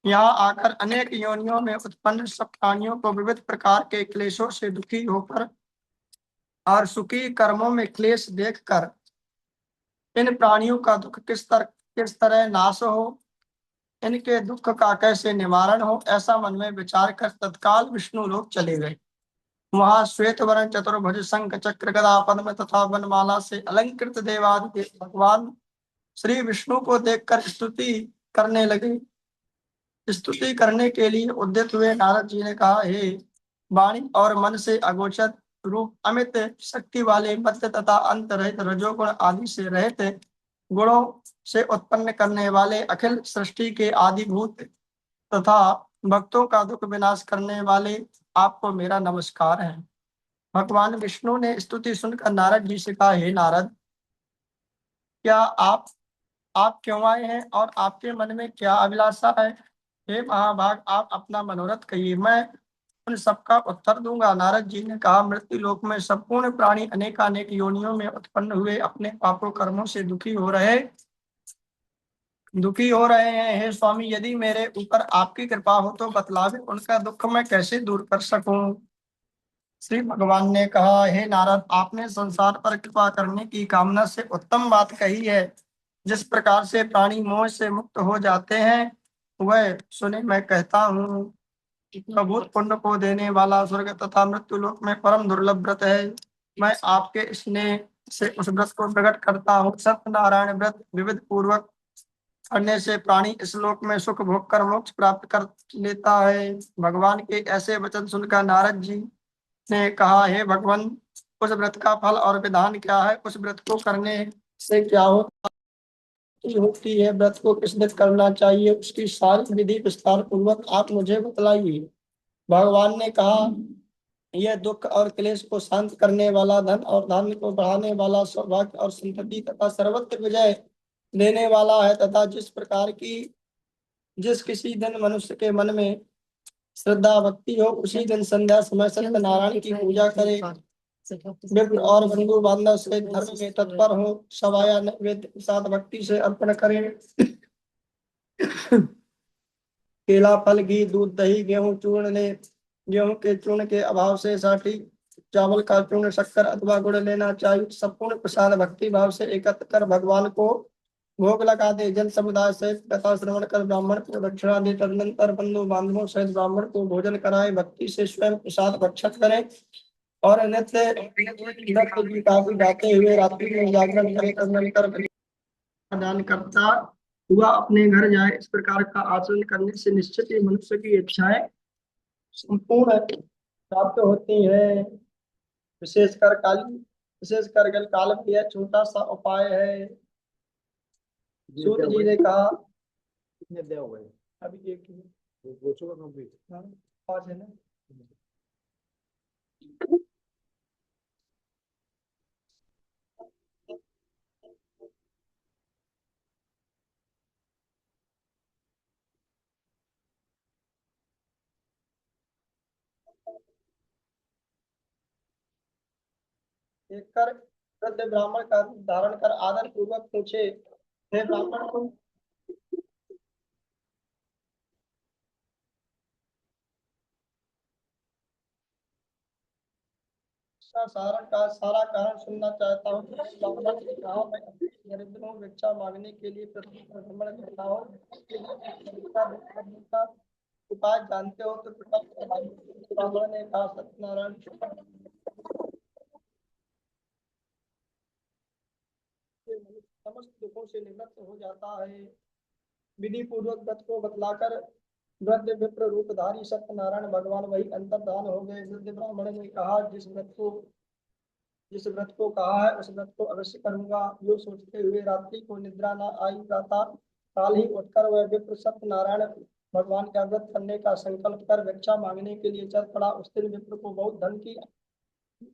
यहाँ आकर अनेक योनियों में उत्पन्न सब प्राणियों को विविध प्रकार के क्लेशों से दुखी होकर और सुखी कर्मों में क्लेश देखकर इन प्राणियों का दुख किस तरह नाश हो, इनके दुख का कैसे निवारण हो, ऐसा मन में विचार कर तत्काल विष्णु लोक चले गए। वहां श्वेत वर्ण चतुर्भुज शंख चक्र गदा पद्म तथा वनमाला से अलंकृत देवादि भगवान श्री विष्णु को देखकर स्तुति करने लगे। स्तुति करने के लिए उद्यत हुए नारद जी ने कहा, हे वाणी और मन से अगोचर रूप अमित शक्ति वाले मध्य तथा अंत रहित रजोगुण आदि से रहित गुणों से उत्पन्न करने वाले अखिल सृष्टि के आदिभूत तथा भक्तों का दुख विनाश करने वाले आपको मेरा नमस्कार है। भगवान विष्णु ने स्तुति सुनकर नारद जी से कहा, हे नारद, क्या आप क्यों आए हैं और आपके मन में क्या अभिलाषा है? हे महाभाग, आप अपना मनोरथ कहिए, मैं उन सबका उत्तर दूंगा। नारद जी ने कहा, मृत्यु लोक में संपूर्ण प्राणी अनेकानेक योनियों में उत्पन्न हुए अपने पापों कर्मों से दुखी हो रहे हैं। हे स्वामी, यदि मेरे ऊपर आपकी कृपा हो तो बतलावे, उनका दुख मैं कैसे दूर कर सकूं। श्री भगवान ने कहा, हे नारद, आपने संसार पर कृपा करने की कामना से उत्तम बात कही है। जिस प्रकार से प्राणी मोह से मुक्त हो जाते हैं, वह सुने मैं कहता हूँ। प्रभुत पुण्य को देने वाला स्वर्ग तथा मृत्यु लोक में परम दुर्लभ व्रत है। मैं आपके स्नेह से उस व्रत को प्रकट करता हूँ। सत्यनारायण व्रत विविध पूर्वक करने से प्राणी इस लोक में सुख भोग कर मोक्ष प्राप्त कर लेता है। भगवान के ऐसे वचन सुनकर नारद जी ने कहा, हे भगवान, उस व्रत का फल और विधान क्या है? उस व्रत को करने से क्या होती है? व्रत को किस दिन करना चाहिए? उसकी सारी विधि विस्तार पूर्वक आप मुझे बतलाइए। भगवान ने कहा, यह दुख और क्लेश को शांत करने वाला, धन और धान्य को बढ़ाने वाला, सौभाग्य और संतति तथा सर्वत्र विजय देने वाला है। तथा जिस किसी दिन मनुष्य के मन में श्रद्धा भक्ति हो, उसी दिन संध्या समय सत्यनारायण की पूजा करे। मित्र और बंधु बांधव से धर्म में तत्पर हो, सवाया नैवेद्य प्रसाद भक्ति से अर्पण करें। केला, फल, घी, दूध, दही, गेहूं चूर्ण ले। गेहूं के चूर्ण के अभाव से साठी चावल का चूर्ण, शक्कर अथवा गुड़ लेना चाहिए। संपूर्ण प्रसाद भक्ति भाव से एकत्र कर भगवान को भोग लगा दे। जन समुदाय से कथा श्रवण कर ब्राह्मण को दक्षिणा दे। तदनंतर बंधु बांधवों सहित ब्राह्मण को भोजन कराए। भक्ति से स्वयं प्रसाद भक्षण करें और नित्य नृत्य की काफी गाते हुए रात्रि में जागरण करे। तदनंतर दान करता हुआ अपने घर जाए। इस प्रकार का आचरण करने से निश्चित ही मनुष्य की इच्छाएं संपूर्ण प्राप्त होती है। विशेषकर कल काल में यह छोटा सा उपाय है। सूत जी ने कहा, कितने दिया हुआ है अभी? एक ही हाँ, 5 है ना। एक कर वृद्ध ब्राह्मण का रूप धारण कर आदर पूर्वक पूछे, हे ब्राह्मण, तुम सारा कारण सुनना चाहता हूँ। ब्राह्मण ने कहा, मैं अपने दरिद्रों भिक्षा मांगने के लिए पृथ्वी पर भ्रमण करता हूँ। का उपाय जानते हो तो कृपा बताइए। ब्राह्मण ने कहा, सत्यनारायण समस्त दुखों से निवृत्त हो जाता है। विधि पूर्वक व्रत को बतलाकर वृद्ध विप्र रूपधारी सत्यनारायण भगवान वही अंतर्धान हो गए। वृद्ध ब्राह्मण ने कहा, जिस व्रत को कहा है उस व्रत को अवश्य करूंगा। यो सोचते हुए रात्रि को निद्रा न आई। प्रातः काल ही उठकर वह विप्र सत्यनारायण भगवान का व्रत करने का संकल्प कर भिक्षा मांगने के लिए चल पड़ा। उस दिन विप्र को बहुत धन की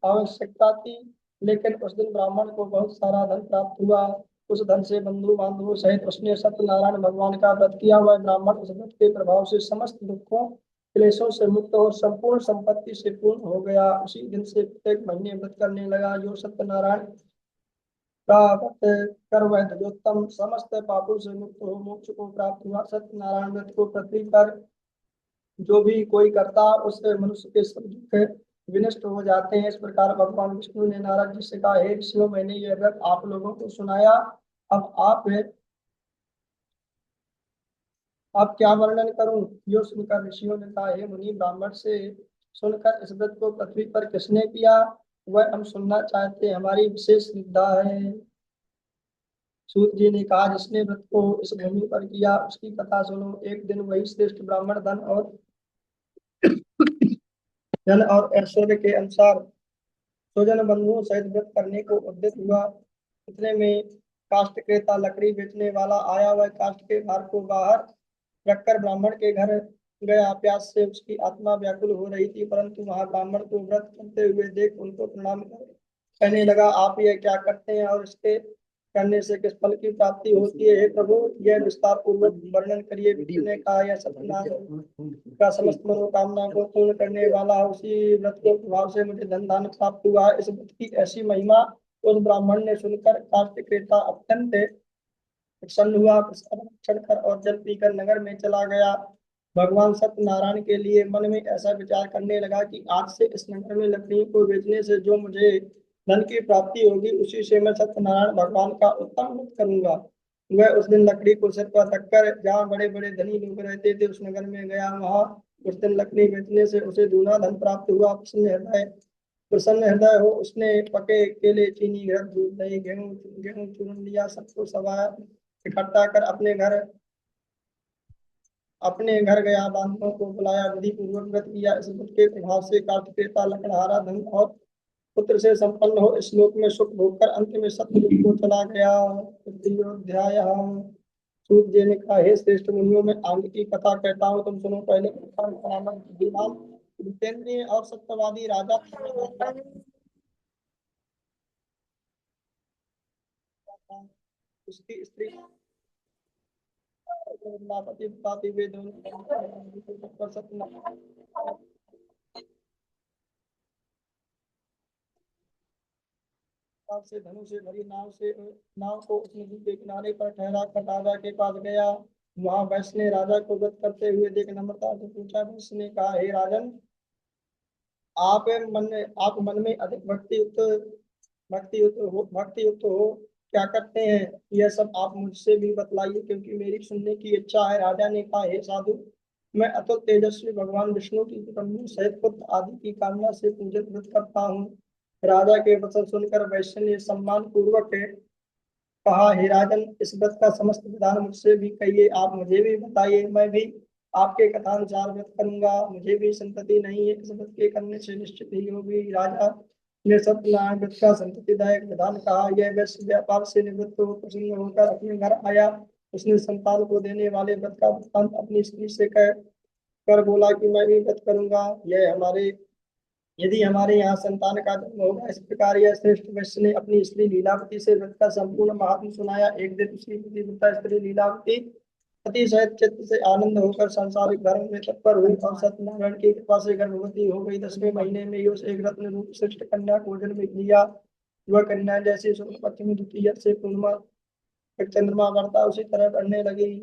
आवश्यकता थी, लेकिन उस दिन ब्राह्मण को बहुत सारा धन प्राप्त हुआ। उस धन से बंधु बांधवों सहित उसने सत्यनारायण भगवान का व्रत किया। वह ब्राह्मण उस व्रत के प्रभाव से समस्त दुखों क्लेशों से मुक्त और संपूर्ण संपत्ति से पूर्ण हो गया। उसी दिन से प्रत्येक महीने व्रत करने लगा। जो सत्यनारायण का व्रत कर वह ध्रुवोत्तम समस्त पापों से मुक्त हो मोक्ष को प्राप्त हुआ। सत्यनारायण व्रत को पृथ्वी पर जो भी कोई करता, उससे मनुष्य के सब दुख विनष्ट हो जाते हैं। इस प्रकार भगवान विष्णु ने नारद जी से कहा, हे ऋषियों, मैंने यह व्रत आप लोगों को सुनाया। अब आप क्या वर्णन करूं। यो सुनकर ऋषियों ने कहा, हे मुनि, ब्राह्मण से सुनकर इस व्रत को पृथ्वी पर किसने किया, वह हम सुनना चाहते हैं, हमारी विशेष श्रद्धा है। सूत जी ने कहा, जिसने व्रत को इस भूमि पर किया उसकी कथा सुनो। एक दिन वही श्रेष्ठ ब्राह्मण धन और ऐश्वर्य के अनुसार स्वजन बंधुओं सहित व्रत करने को उद्यत हुआ। इतने में काष्ठ क्रेता लकड़ी बेचने वाला आया। वह काष्ठ के भार को बाहर रखकर ब्राह्मण के घर गया। प्यास से उसकी आत्मा व्याकुल हो रही थी, परंतु वहां ब्राह्मण को व्रत करते हुए देख उनको प्रणाम कहने लगा, आप यह क्या करते हैं और इसके करने से किस फल की प्राप्ति होती है। हे प्रभु, यह विस्तार पूर्वक वर्णन करिए। विष्णु ने कहा, यह सत्यनारायण का समस्त मनोकामना को पूर्ण करने वाला है। उसी व्रत के प्रभाव से मुझे धन दान प्राप्त हुआ है। इस व्रत की ऐसी महिमा उस ब्राह्मण ने सुनकर काष्ठ क्रेता अत्यंत प्रसन्न हुआ। प्रसाद चढ़कर और जल पीकर नगर में चला गया। भगवान सत्यनारायण के लिए मन में ऐसा विचार करने लगा कि आज से इस नगर में लकड़ियों को बेचने से जो मुझे धन की प्राप्ति होगी, उसी से मैं सत्यनारायण भगवान का उत्तम व्रत करूंगा। वह उस दिन लकड़ी को सिर पर रखकर जहाँ बड़े बड़े धनी लोग रहते थे उस नगर में गया। वहां उस दिन लकड़ी बेचने से उसे दूना धन प्राप्त हुआ। प्रसन्न हृदय हो उसने पके केले, चीनी, घृत, दूध, दही, गेहूं गेहूं चूर्ण लिया। सबको सवाया इकट्ठा कर अपने घर गया। बांधवों को बुलाया, विधि पूर्वक व्रत किया। इस व्रत के प्रभाव से कार्तिकेता लकड़हारा धन और पुत्र से संपन्न हो इस लोक में सुख भोग कर अंत में सत्यलोक को चला गया। तृतीयोध्याय। सूत जी ने कहा, हे श्रेष्ठ मुनियों, में आगे की कथा कहता हूँ, तुम सुनो। पहले बुद्धिमान, जितेंद्रिय और सत्यवादी राजा उसकी स्त्री वे दोनों से धनुष से भरी नाव को उस नदी के किनारे पर ठहरा कर राजा के पास गया। वहां वैश्य ने राजा को व्रत करते हुए देख नम्रता से पूछा। वैश्य ने कहा, हे राजन, आप मन में अधिक भक्ति युक्त हो क्या करते हैं, यह सब आप मुझसे भी बतलाइए, क्योंकि मेरी सुनने की इच्छा है। राजा ने कहा, हे साधु, मैं अतुल तेजस्वी भगवान विष्णु की कुटुंबों सहित पुत्र आदि की कामना से पूजित व्रत करता हूँ। राजा के वचन सुनकर वैश्य ने सम्मान पूर्वक कहा, हे राजन, इस व्रत का समस्त विधान मुझसे भी कहिए, आप मुझे भी बताइए, मैं भी आपके कथानुसार व्रत करूंगा। मुझे भी संतति नहीं है, इस व्रत के करने से निश्चित ही होगी। राजा ने सत्यनारायण व्रत का संततिदायक विधान कहा। यह वैश्य व्यापार से निवृत्त हो प्रसन्न होकर अपने घर आया। उसने संतान को देने वाले व्रत का वृत्तांत अपनी स्त्री से कर बोला कि मैं भी व्रत करूंगा, यदि हमारे यहाँ संतान का जन्म होगा। इस प्रकार यह श्रेष्ठ वैश्य ने अपनी स्त्री लीलावती से व्रत का संपूर्ण महात्म सुनाया। एक दिन उसकी पतिव्रता स्त्री लीलावती अतिशय चित्त से आनंद होकर सांसारिक धर्म में तत्पर हुई और सत्यनारायण की कृपा से गर्भवती हो गई। 10वें महीने में ही उस एक रत्न रूप श्रेष्ठ कन्या को जन्म लिया। वह कन्या जैसे शुक्ल पक्ष में द्वितीय से पूर्णिमा तक चंद्रमा बढ़ता उसी तरह बढ़ने लगी।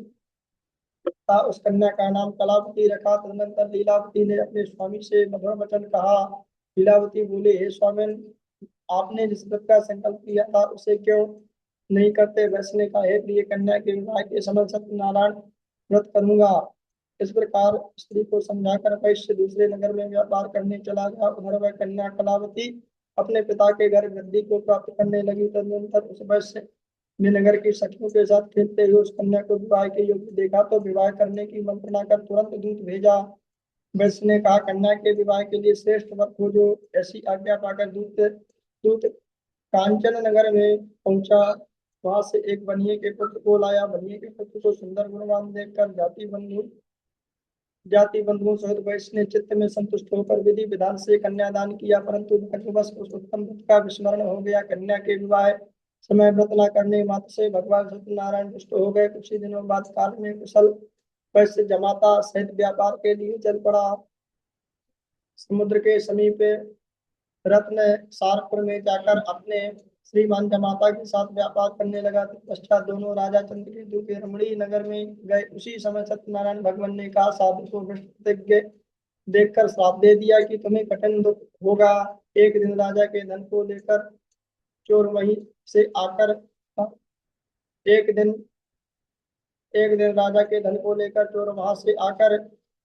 उस कन्या का नाम कलावती रखा। तदनंतर लीलावती ने अपने स्वामी से मधुर वचन कहा। लीलावती बोले, हे स्वामी, आपने जिस व्रत का संकल्प किया था उसे क्यों नहीं करते। वैश्य ने कहा, हे प्रिय कन्या, के विवाह के समय सत्यनारायण व्रत करूंगा। इस प्रकार स्त्री को समझाकर वैश्य दूसरे नगर में व्यापार करने चला गया। उधर वह कन्या कलावती अपने पिता के घर वृद्धि को प्राप्त करने लगी। तदनंतर उस वैश्य ने नगर की सखियों के साथ खेलते हुए उस कन्या को विवाह के योग्य देखा तो विवाह करने की मंत्रणा कर तुरंत दूत भेजा। वैश्य ने कहा, कन्या के विवाह के लिए श्रेष्ठ वर खोजो। ऐसी आज्ञा पाकर दूत दूत कांचन नगर में पहुंचा। वहां से एक बनिए के पुत्र को लाया। बनिए के पुत्र को सुंदर गुणवान देखकर जाति बंधुओं सहित वैश्य ने चित्त में संतुष्ट होकर विधि विधान से कन्यादान किया, परंतु भाग्यवश उस उत्तम व्रत का विस्मरण हो गया। कन्या के विवाह समय व्रत न करने मात्र से भगवान सत्यनारायण दुष्ट हो गए। कुछ ही दिनों बाद काल में कुशल वैश्य जमाता सहित व्यापार के लिए चल पड़ा। समुद्र के समीप रत्न सारपुर में जाकर अपने श्रीमान जमाता के साथ व्यापार करने लगा। पश्चात दोनों राजा चंद्रकेतु के रमणीय नगर में गए। उसी समय सत्यनारायण भगवान ने कहा, साधु को प्रतिज्ञ देखकर श्राप दे दिया कि तुम्हें कठिन दुख होगा। एक दिन राजा के धन को लेकर चोर वहीं से आकर एक दिन राजा के धन को लेकर चोर वहां से आकर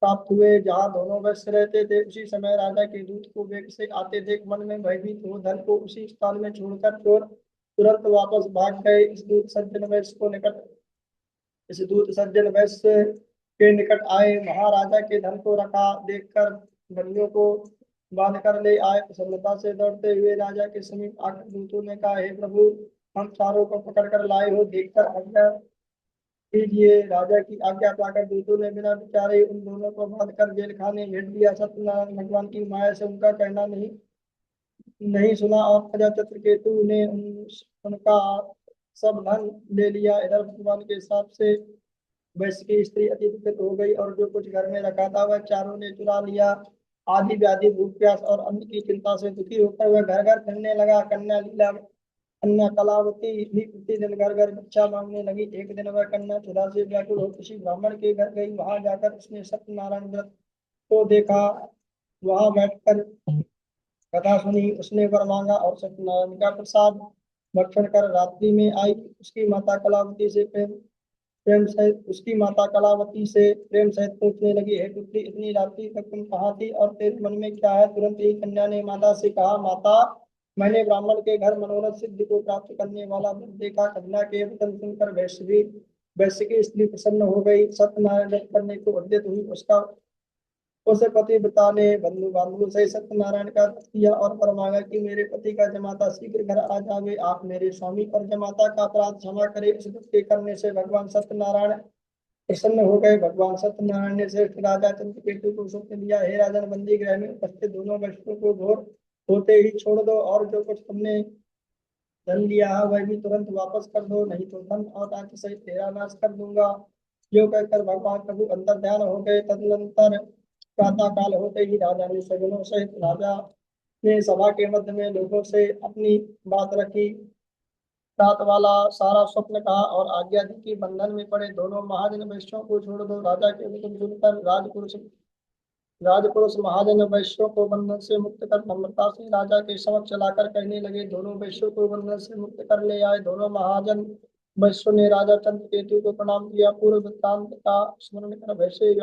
प्राप्त हुए जहाँ दोनों वैश्य रहते थे। उसी समय राजा के दूत को वेग से आते देख मन में भयभीत हो धन को उसी स्थान में छोड़कर चोर तुरंत वापस भाग गए। इस दूत सज्जन वैश्य के निकट आए, महाराजा के धन को रखा देखकर बंदियों को बांध कर ले आए। प्रसन्नता से दौड़ते हुए राजा के समीप आकर दूतों ने कहा, हे प्रभु, हम चारों को पकड़ कर लाए हो, देखकर आज्ञा कीजिए। राजा की आज्ञा पाकर दूतों ने बिना विचारे उन दोनों को बांध कर जेल खाने भेज दिया। सत्यनारायण भगवान की माया से उनका कहना नहीं नहीं सुना और प्रजा चित्रकेतु ने उनका सब धन ले लिया। इधर भगवान के हिसाब से वैश्य की स्त्री अति दुखित हो गई और जो कुछ घर में रखा था वह चारों ने चुरा लिया। आदि व्याधि भूख प्यास और अन्न की चिंता से दुखी होकर वह घर घर फिरने लगा। कन्या कलावती भी प्रतिदिन घर घर भिक्षा मांगने लगी। एक दिन वह कन्या क्षुधा से व्याकुल हो किसी ब्राह्मण के घर गई। वहां जाकर उसने सत्यनारायण व्रत को देखा। वहां बैठकर कथा सुनी, उसने वर मांगा और सत्यनारायण का प्रसाद भक्षण कर रात्रि में आई। उसकी माता कलावती से प्रेम सहित पूछने लगी, हे पुत्री, इतनी रात्रि तक तुम कहाँ थी और तेरे मन में क्या है? तुरंत ही कन्या ने माता से कहा, माता, मैंने ब्राह्मण के घर मनोरथ सिद्धि को प्राप्त करने वाला वर देखा। कन्या के वचन सुनकर वैश्य की स्त्री प्रसन्न हो गई। सत्यनारायण व्रत करने को उद्यत हुई। उस पतिव्रता ने बंधु बांधवों से सत्यनारायण का व्रत किया और वर मांगा कि मेरे पति का जमाता शीघ्र घर आ जावे। आप मेरे स्वामी और जमाता का अपराध क्षमा करे। इस व्रत के करने से भगवान सत्यनारायण प्रसन्न हो गए। भगवान सत्यनारायण ने श्रेष्ठ राजा चंद्रकेतु को स्वप्न दिया, हे राजन, बंदी गृह में उपस्थित दोनों वैश्यों को भोर होते ही छोड़ दो और जो कुछ तुमने धन लिया है वह भी तुरंत वापस कर दो, नहीं तो धन और राज्य सहित तेरा नाश कर दूंगा। जो कहकर भगवान प्रभु अंतर ध्यान हो गए। तदनंतर प्रातः काल होते ही राजा ने सज्जनों सहित राजा ने सभा के मध्य में लोगों से अपनी बात रखी। रात वाला सारा स्वप्न कहा और आज्ञा दी कि बंधन में पड़े दोनों महाजन वैश्यों को छोड़ दो। राजा के हुक्म सुनकर राजपुरुष महाजन वैश्यों को बंधन से मुक्त कर नम्रता से राजा के समक्ष लाकर कहने लगे, दोनों वैश्यों को बंधन से मुक्त कर ले आए। दोनों महाजन वैश्यों ने राजा चंद्रकेतु को प्रणाम किया। पूर्व वृत्तांत का स्मरण कर वैसे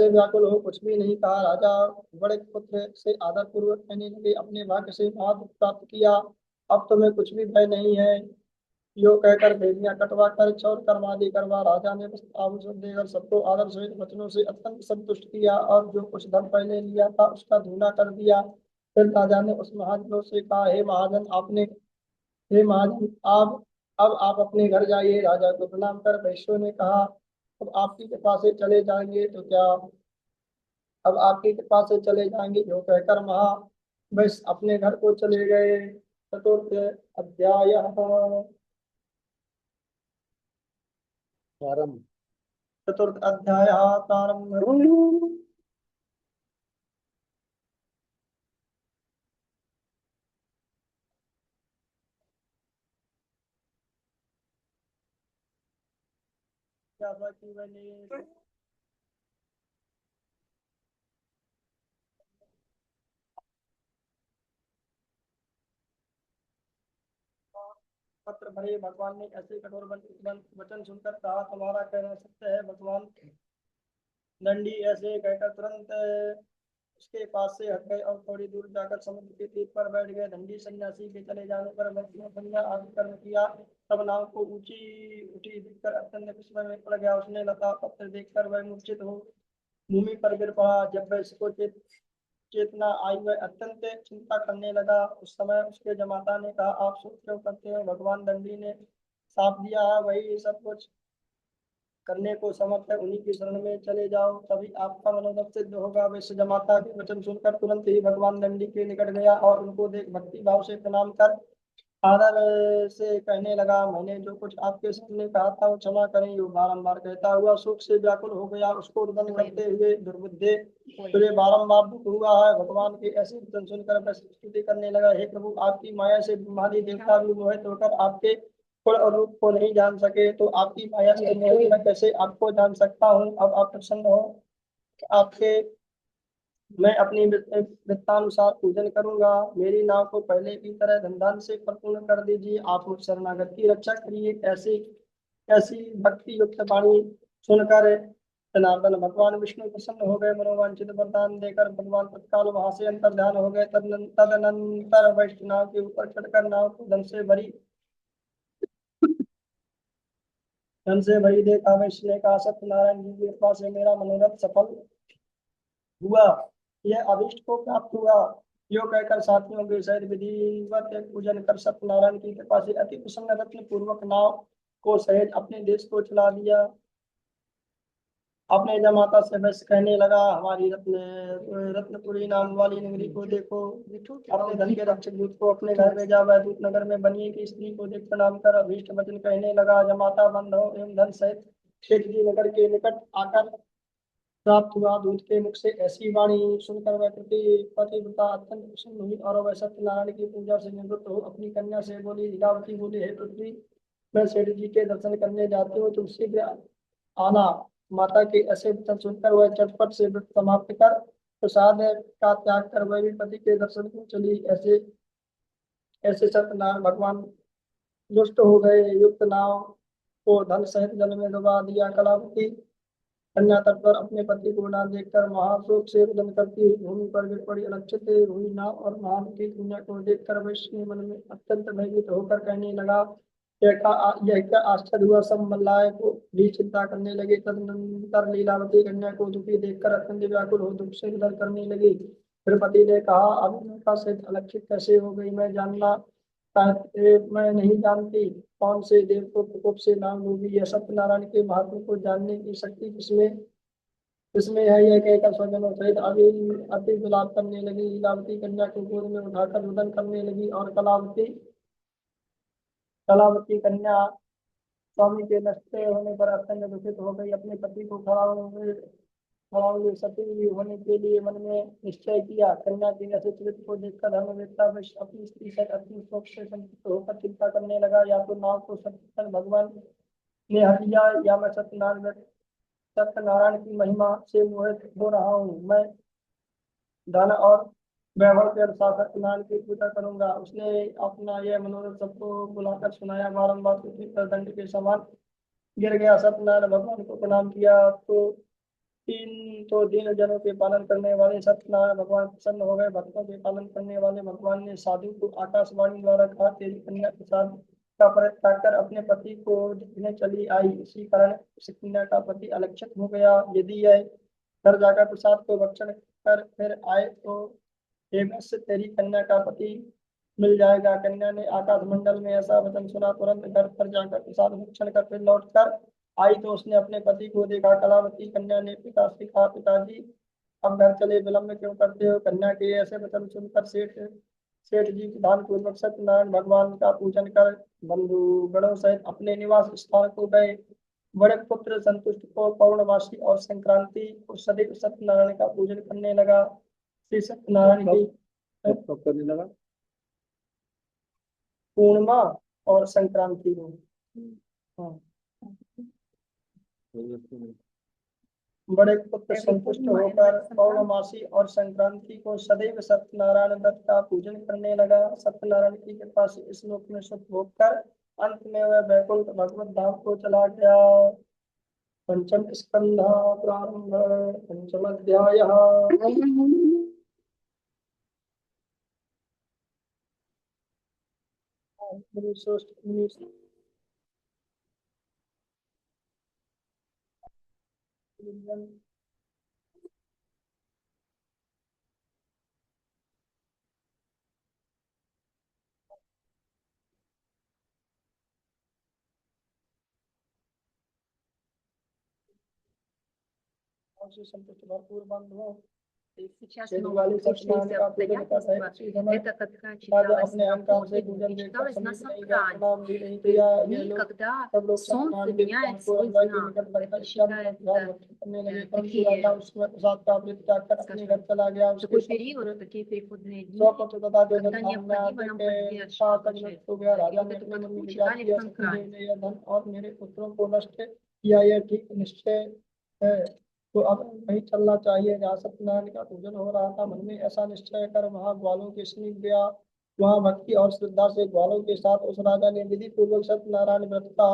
व्याकुल हो कुछ भी नहीं कहा। राजा बड़े पुत्र से आदर पूर्वक कहने लगे, अपने भाग्य से महादुख प्राप्त किया, अब तुम्हें कुछ भी भय नहीं है। यो कहकर भेड़ियां कटवा कर चौर करवा करवा राजा ने आभूषण देकर सबको आदर सहित वचनों से अत्यंत संतुष्ट किया और जो कुछ धन पहले लिया था उसका धूना कर दिया। फिर राजा ने उस महाजनों से कहा, हे महाजन, आप अब आप अपने घर जाइए। राजा को प्रणाम कर वैश्यों ने कहा, अब आपकी कृपा से चले जाएंगे तो क्या अब आपकी कृपा से चले जाएंगे। जो कहकर वैश्य अपने घर को चले गए। चतुर्थ अध्याय। चतुर्थ अध्याय प्रारंभ। पत्र भरे भगवान ने ऐसे कठोर वचन सुनकर कहा, तुम्हारा कहना सत्य है भगवान। दंडी ऐसे कहकर तुरंत उसके पास से हट गए और थोड़ी दूर जाकर समुद्र के तीर पर बैठ गए। दंडी सन्यासी के चले जाने पर संज्ञा आदि कर्म किया। तब नाव को ऊंची उठी देखकर अत्यंत विस्मय में पड़ गया। उसने लता पत्र देखकर वह मूर्छित हो भूमि पर गिर पड़ा। जब वह इसको चेतना आई वह अत्यंत चिंता करने लगा। उस समय उसके जमाता ने कहा, आप शोक क्यों करते हो? भगवान दंडी ने साथ दिया है, वही सब कुछ करने को समर्थ है, उन्हीं की शरण में चले जाओ, तभी आपका मनोरथ सिद्ध होगा। वैश्य जमाता के वचन सुनकर तुरंत ही भगवान दंडी के निकट गया और उनको देख भक्ति भाव से प्रणाम कर आदर से कहने लगा, मैंने जो कुछ आपके सामने कहा था वो क्षमा करें। यो बारंबार कहता हुआ शोक से व्याकुल हो गया। उसको रुदन करते हुए, दुर्बुद्धे, तुझे बारंबार दुख हुआ है। भगवान के ऐसे वचन सुनकर वैश्य स्तुति करने लगा, हे प्रभु, आपकी माया से ब्रह्मादि देवता भी मोहित होकर आपके गुण और रूप को नहीं जान सके, तो आपकी माया से मैं कैसे आपको जान सकता हूँ। अब आप प्रसन्न हो आपके मैं अपनी वृत्तानुसार पूजन करूंगा। मेरी नाव को पहले की तरह धन से परिपूर्ण कर दीजिए। आप मुझ शरणागत की रक्षा करिए। ऐसी ऐसी भक्ति युक्त वाणी सुनकर जनार्दन भगवान विष्णु प्रसन्न हो गए। मनोवांछित वरदान देकर भगवान तत्काल वहां से अंतर्ध्यान हो गए। तदनंतर वैष्णव के ऊपर चढ़कर नाव को धन से भरी देख वैश्य ने कहा, सत्यनारायण जी की कृपा से मेरा मनोरथ सफल हुआ, यह अभीष्ट को प्राप्त हुआ। यो कहकर साथियों के सहित विधिवत पूजन कर सत्यनारायण की कृपा से अति प्रसन्न रत्न पूर्वक नाव को सहित अपने देश को चला दिया। अपने जमाता से वैश्य कहने लगा, हमारी रत्नपुरी नाम वाली नगरी को देखो। अपने धन के रक्षक दूत को अपने घर भेजा। वह दूत नगर में बनिए की स्त्री को देख प्रणाम कर अभीष्ट वचन कहने लगा। जमाता बंधुओं एवं धन सहित शेठ जी नगर के निकट आकर प्राप्त हुआ। दूत के मुख से ऐसी वाणी सुनकर वह पतिव्रता अत्यंत प्रसन्न हुई और वह सत्यनारायण की पूजा से निवृत्त हो अपनी कन्या से बोली। लीलावती बोली, हे पृथ्वी, मैं सेठ जी के दर्शन करने जाती हूँ, तुम शीघ्र आना। माता के ऐसे वचन सुनकर वह चटपट से व्रत समाप्त कर प्रसाद का त्याग कर वह भी पति के दर्शन को चली। ऐसे ऐसे सत्यनारायण भगवान दुष्ट हो गए। युक्त नाव को धन सहित जल में डुबा दिया। कलावती कन्या तट पर अपने पति को न देखकर महाशोक से रुदन करती हुई भूमि पर गिर पड़ी। अलक्षित हुई नाव और महावती कन्या को देखकर वैश्य ने मन में अत्यंत भयभीत होकर कहने लगा, यह क्या आश्चर्य हुआ। सब मल्लाह को भी चिंता करने लगे। तदनंतर लीलावती कन्या को दुखी देखकर अत्यंत व्याकुल हो दुख से रुदन करने लगी। फिर पति ने कहा, अभिनव से अलक्षित कैसे हो गई, मैं नहीं जानती कौन से देव को प्रकोप से नाम डूबी। यह सत्यनारायण के महात्मा को जानने की शक्ति किसमें किसमें है। यह कहकर स्वजनों सहित अभी अति विलाप करने लगी। लीलावती कन्या को गोद में उठाकर रुदन करने लगी और कलावती कन्या स्वामी के नष्ट होने पर अत्यंत दुखित हो गई। अपने पति को खड़ाओगे सती होने के लिए मन में निश्चय किया। कन्या के ऐसे चरित्र को देखकर धर्मवेत्ता वैश्य अपनी स्त्री से अपनी शोक से संतुष्ट होकर चिंता करने लगा। या तो नाव को सत्यनारायण भगवान ने हटिया, या मैं सत्यनारायण की महिमा से मोहित हो रहा हूँ। मैं धन और वैभव के अनुसार सत्यनारायण की पूजा करूंगा। उसने अपना यह मनोरथ सबको बुलाकर सुनाया। बारंबार पृथ्वी पर दंड के समान गिर गया। सत्यनारायण भगवान को प्रणाम किया तो दीन जनों के पालन करने वाले सत्यनारायण भगवान प्रसन्न हो गए। भक्तों के पालन करने वाले भगवान ने साधु को आकाशवाणी द्वारा कहा, तेरी कन्या प्रसाद का परित्याग कर अपने पति को देखने चली आई। इसी कारण उस कन्या का पति अलक्षित हो गया। यदि यह घर जाकर प्रसाद को भक्षण कर फिर आए तो हे वैश्य, तेरी कन्या का पति मिल जाएगा। कन्या ने आकाश मंडल में ऐसा वचन सुना। तुरंत घर पर जाकर प्रसाद भक्षण कर फिर लौट कर आई तो उसने अपने पति को देखा। कलावती कन्या ने पिता से कहा, पिताजी, अब घर चले, विलम्ब क्यों करते हो। कन्या के ऐसे वचन सुनकर सेठ सेठ जी ध्यान पूर्वक सत्यनारायण भगवान का पूजन कर बंधु गणों सहित अपने निवास स्थान को गए। बड़े पुत्र संतुष्ट को पौर्णमासी और संक्रांति को सदैव सत्यनारायण का पूजन करने लगा। श्री सत्यनारायण की करने लगा पूर्णिमा और संक्रांति को। हाँ। बड़े पुत्र संतुष्ट होकर पौर्णमासी और संक्रांति को सदैव सत्यनारायण दत्त का पूजन करने लगा। सत्यनारायण की कृपा से इस लोक में सुख भोग कर अंत में वह वैकुंठ भगवत धाम को चला गया। पंचम स्कंध प्रारंभ। पंचम अध्याय। संतुष्ट भरपूर बंधुओं Сейчас शेष снова वाली включились सत्यनारायण का पूजन обстоятельства. करता है। Это когда राजा читалось अपने на अहंकार से подвиге, पूजन देखकर читалось на समीप नहीं गया, собрании. प्रणाम भी नहीं То есть किया। в ये дни, लोग когда सब लोग солнце सत्यनारायण के меняет को свой अल्लाह के знак. निकट बैठकर Это ध्यान считается करने लगे। परंतु такие, राजा उसमें प्रसाद का अमृत त्याग कर अपने घर चला गया। उसके такой период, такие переходные दни, स्वपुत्र तथा जो когда धन धान्य необходимо нам के साथ नष्ट हो गया। поддерживать. राजा И ने вот अपने эту मन में подход विचार читали в किया, Санкранте. ने यह धन और मेरे पुत्रों को नष्ट किया, यह ठीक निश्चय है। तो अब कहीं चलना चाहिए जहाँ सत्यनारायण का पूजन हो रहा था। मन में ऐसा निश्चय कर वहां ग्वालों के समीप गया। वहां भक्ति और श्रद्धा से ग्वालों के साथ उस राजा ने विधि पूर्वक सत्यनारायण व्रत का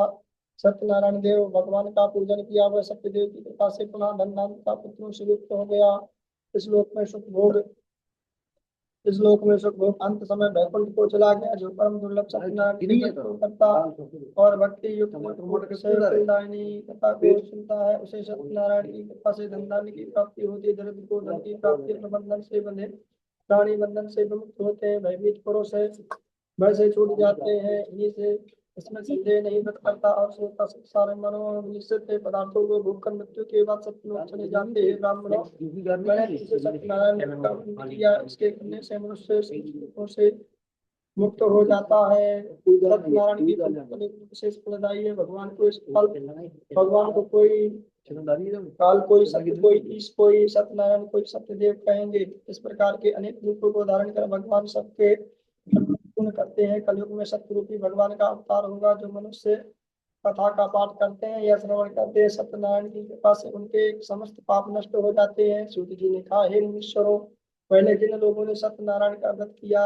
सत्यनारायण देव भगवान का पूजन किया। वह सत्यदेव की कृपा से पुनः धनधान्य का पुत्रों से युक्त हो गया। इस लोक में सुख भोग इस लोक में सुख भोग अंत समय वैकुंठ को चला गया। जो परम दुर्लभ सत्यनारायण के व्रत को करता और भक्ति युक्त से कुलदायिनी कथा को सुनता है, उसे सत्यनारायण की कृपा से धनधान्य की प्राप्ति होती है। दरिद्र को धन की प्राप्ति, बंधन से बंधे प्राणी बंधन से विमुक्त होते हैं, भयभीत पुरुष है भय से छूट जाते हैं। इन्हीं से इसमें संदेह नहीं व्रत करता और सोता सारे मनो निश्चित पदार्थों को भोग कर मृत्यु के बाद सत्य चले जाते हैं। ब्राह्मणों मैंने इसे सत्यनारायण का वर्णन किया। इसके करने से मनुष्य संकल्पों से मुक्त हो जाता है। सत्यनारायण की फल विशेष फलदायी है। भगवान को इस फल भगवान को कोई काल, कोई सत्य, कोई ईश, कोई सत्यनारायण, कोई सत्यदेव कहेंगे। इस प्रकार के अनेक रूपों को धारण कर भगवान सबके पूर्ण करते हैं। कलयुग में सत्य रूपी भगवान का अवतार होगा। जो मनुष्य कथा का पाठ करते हैं या श्रवण करते हैं, सत्यनारायण की कृपा से उनके समस्त पाप नष्ट हो जाते हैं। सूत जी ने कहा, हे मुनीश्वरों, पहले जिन लोगों ने सत्यनारायण का व्रत किया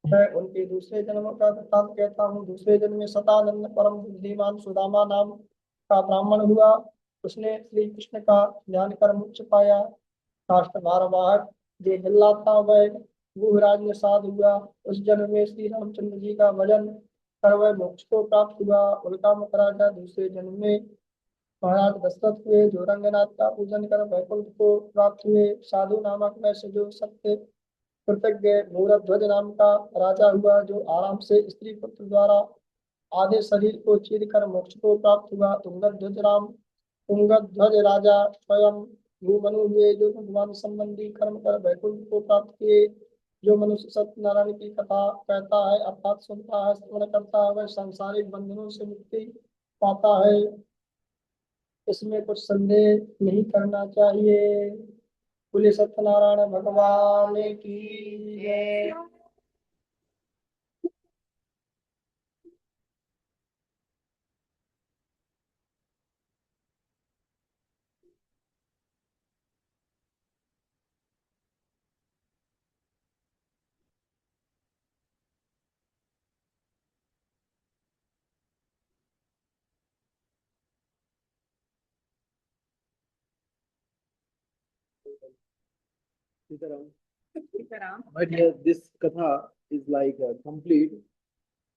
है उनके दूसरे जन्मों का वृत्तांत कहता हूँ। दूसरे जन्म में सतानंद परम बुद्धिमान सुदामा नाम का ब्राह्मण हुआ। उसने श्री कृष्ण का ध्यान कर मोक्ष पाया। काष्ठ भारवाहक जो जल्ला था वह गुहराज में साध हुआ। उस जन्म में श्री रामचंद्र जी का भजन कर वह मोक्ष को प्राप्त हुआ। उल्का मुख राजा दूसरे जन्म में महाराज दशरथ हुए, जो रंगनाथ का पूजन कर वैकुंठ को प्राप्त हुए। साधु नामक वैश्य जो सत्य कृतज्ञ भूरध्वज नाम का राजा हुआ, जो आराम से स्त्री पुत्र द्वारा आधे शरीर को चीर कर मोक्ष को प्राप्त हुआ। तुंगध्वज राजा स्वयं भूमनु हुए, जो भगवान संबंधी कर्म कर वैकुंठ को प्राप्त किए। जो मनुष्य सत्यनारायण की कथा कहता है अर्थात सुनता है, श्रवण करता है, वह सांसारिक बंधनों से मुक्ति पाता है। इसमें कुछ संदेह नहीं करना चाहिए। बोले सत्यनारायण भगवान की जय। Sitaram. Ситарам. But this katha is like complete.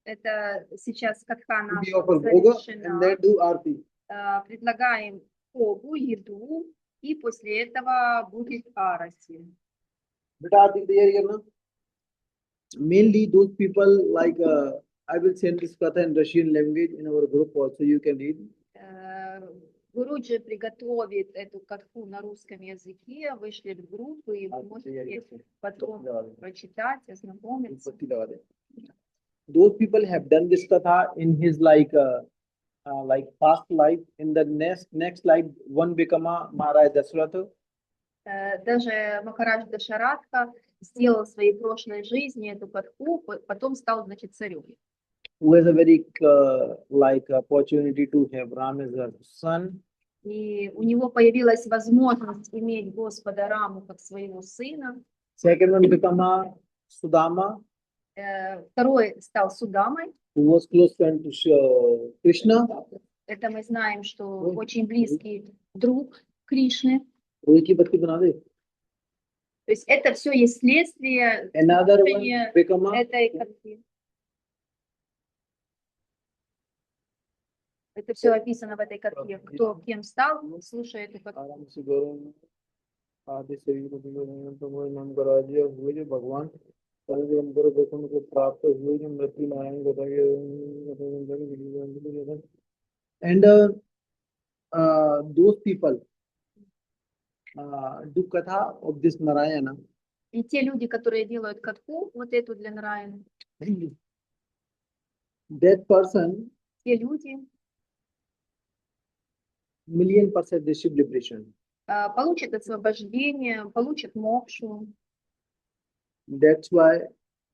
Это сейчас катха We наша offer bhoga and завершена. then do arti. Предлагаем Богу еду, и после этого будет арати. बेटा आरती की तैयारी करना. Mainly those people like I will send this katha in Russian language in our group also. You can read. Гуруджи приготовит эту катху на русском языке, вышлет в группу, и вы можете потом прочитать, ознакомиться. Those people have done this katha in his like past life. In the next life, one become a Maharaj Dasratha. Даже Махарадж Дашаратха сделал в своей прошлой жизни эту катху, потом стал, значит, царем. Who has a very like opportunity to have Ram as a son. И у него появилась возможность иметь Господа Раму как своего сына. Second one become a Sudama. Второй стал Судамой. Who was close friend to Krishna. Это мы знаем, что очень близкий друг Кришны. Ruhi batti bana de. То есть это все есть следствие Another one become a этой катхи. Это все описано в этой катхе. Кто кем стал, слушая эту катху. आदि शरीर को नाम करा दिया हुए जो भगवान को प्राप्त हुए जो मृत्यु Narayan and those people do katha of this Narayana. И те люди, которые делают катху, вот эту для Нараяна, That person, те люди million% receive liberation. получат освобождение, получат мокшу. That's why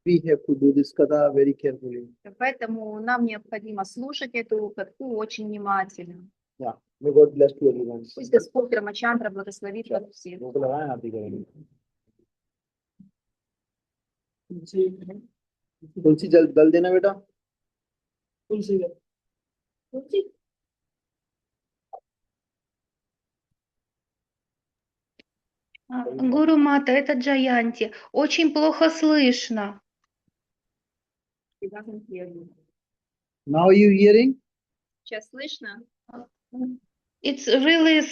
we have to do this katha very carefully. Поэтому нам необходимо слушать эту катху очень внимательно. Yeah. May God bless you everyone. Пусть Господь Рамачандра благословит вас всех. लोग लगाएं आरती करेंगे। तुलसी जल दल देना बेटा। तुलसी Гуру Мата, это Джаянти. Очень плохо слышно. Now you hearing? Сейчас слышно? It's really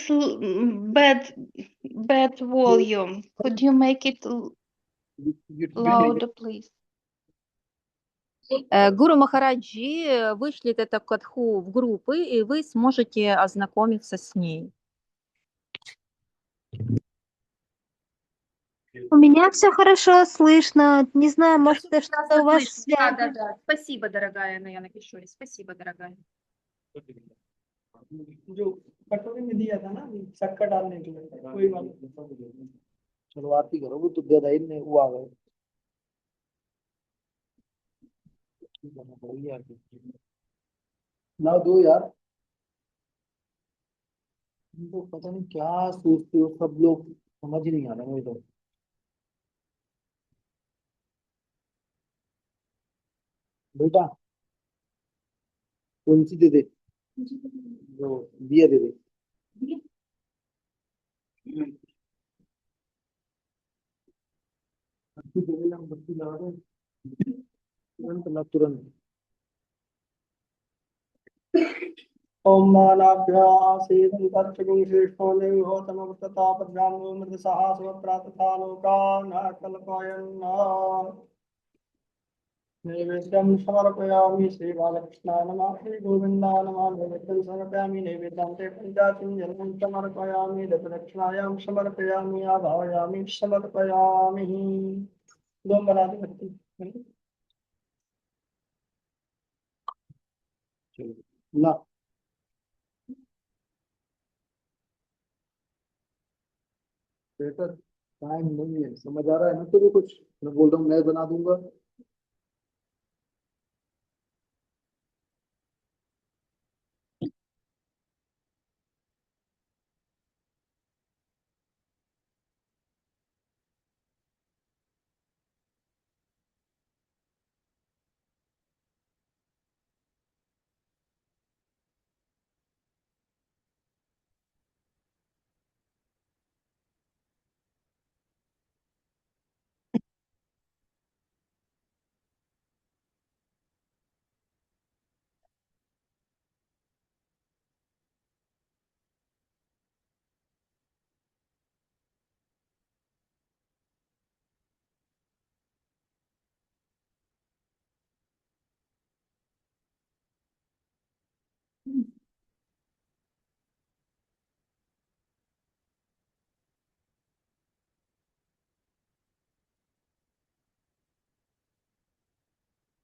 bad volume. Could you make it louder, please? Гуру Махараджи вышлет эту катху в группы, и вы сможете ознакомиться с ней. У меня все хорошо слышно. Не знаю, может, это что-то у вас Да, связь. да, да. Спасибо, дорогая Наяна Кишори. Спасибо, дорогая. जो कटोरी में दिया था ना शक्कर डालने के लिए कोई बात नहीं। चलो आरती करो वो तो ज्यादा इनने वो आ गए। ना दो यार। इनको पता नहीं क्या सोचते हो सब लोग, समझ ही नहीं आ रहा मुझे तो। बेटा तुलसी दे दे, जो दिया दे दे। बत्ती दे दे, हम बत्ती लगा दे तुरंत ना तुरंत। ओम मानाभ्यासेन तच्चगुं श्रेष्ठो देवहोतमवृततापद्रामो मृतसाहसवत्रा तथा लोकान् कल्पयन् नैवेद्यं समर्पयामि श्रीबालकृष्णाय नमः श्रीगोविन्दाय नमः नैवेद्यं समर्पयामि नैवेद्यान्ते पञ्चाचञ्जलं समर्पयामि दशदक्षिणायां समर्पयामि आभावयामि समर्पयामि। दो बराती भक्ति ना बेटा टाइम नहीं है, समझ आ रहा है ना तुझे कुछ? मैं बोल रहा हूँ मैं बना दूंगा।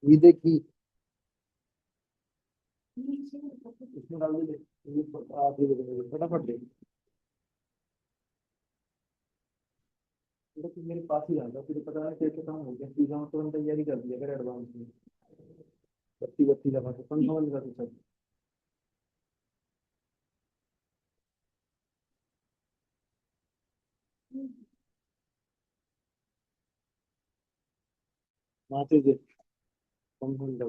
ये देखी इसमें डाल दे, ये आप ये दे, फटाफट दे। तो मेरे पास ही आता, तुझे पता है कैसे काम हो गया, चीजों तुरंत तैयारी कर दिया कर एडवांस में। बत्ती बत्ती लगा के पंखा बंद कर सब। माथे दे पंखा बंद कर।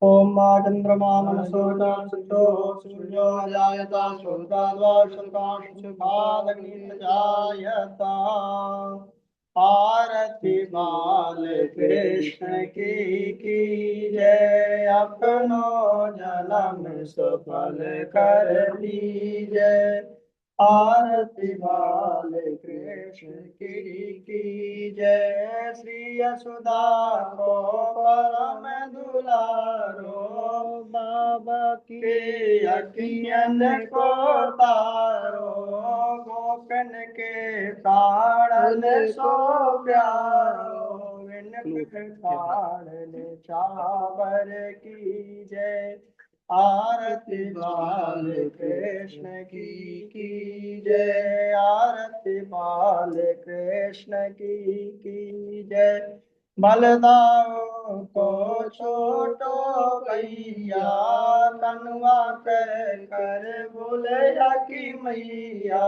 ओम मा चंद्रमा मनसो चाशुचो सूर्यो जायता श्रोताद्वाशुकाशुभाग्निर्जायता। आरती बाल कृष्ण की जय, अपनो जन्म सफल कर दीजय। आरती बाल कृष्ण की जय, श्री यशोदा को परम दुलारो, बाबा की अखियन को तारो, गोपन के ताड़न सो प्यारो, विन ताड़न चावर की जय। आरती बाल कृष्ण की जय, आरती बाल कृष्ण की जय। बलदाओ को छोटो भैया, कनुआ कर बोले की मैया,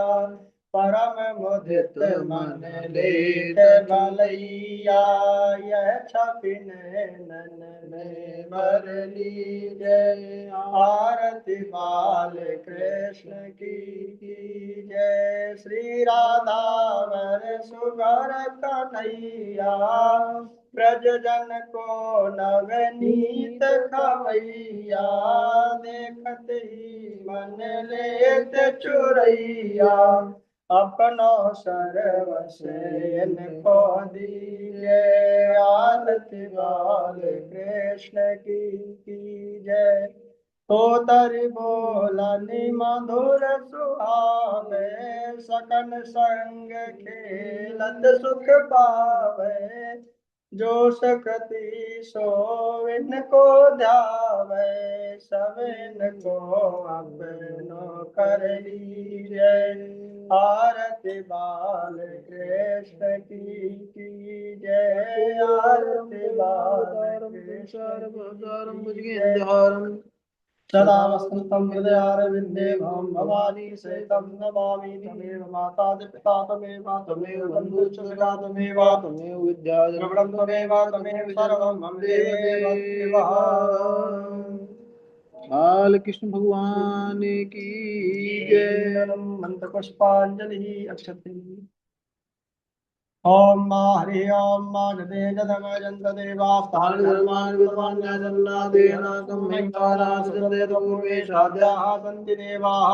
परम मुदित मन लेत भलैया, यह छपिन नन में भर लीजय। आरती बाल कृष्ण की जय। श्री राधा वर सुगर कन्हैया, ब्रज जन को नवनीत खवैया, देखत ही मन लेत चुरैया, अपनो सर्वस इनको दीजय। आरती बाल कृष्ण की जय। तो तरि बोलनि मधुर सुहावे, सकन संग खेलत सुख पावे, जो सकति सो इनको ध्यावे, सब इनको अपनो कर लीजय। आरती बाल कृष्ण की जय, आरती बाल कृष्ण की जय। सदा वसन्तं हृदयारविन्दे मां भवानी सहितं नमामि, त्वमेव माता च पिता त्वमेव, त्वमेव बन्धुश्च सखा त्वमेव, त्वमेव विद्या द्रविणं त्वमेव, त्वमेव सर्वं मम देव। बाल कृष्ण भगवान की जय। मंत्र पुष्पांजलि अक्षते। ओम मा हरि ओम मा गदे जदम जंत देवास्तान धर्मान विद्वान न्यासन्ना देहनाकं महिमानास जन्देत पूर्वे शाद्याः सन्ति देवाः।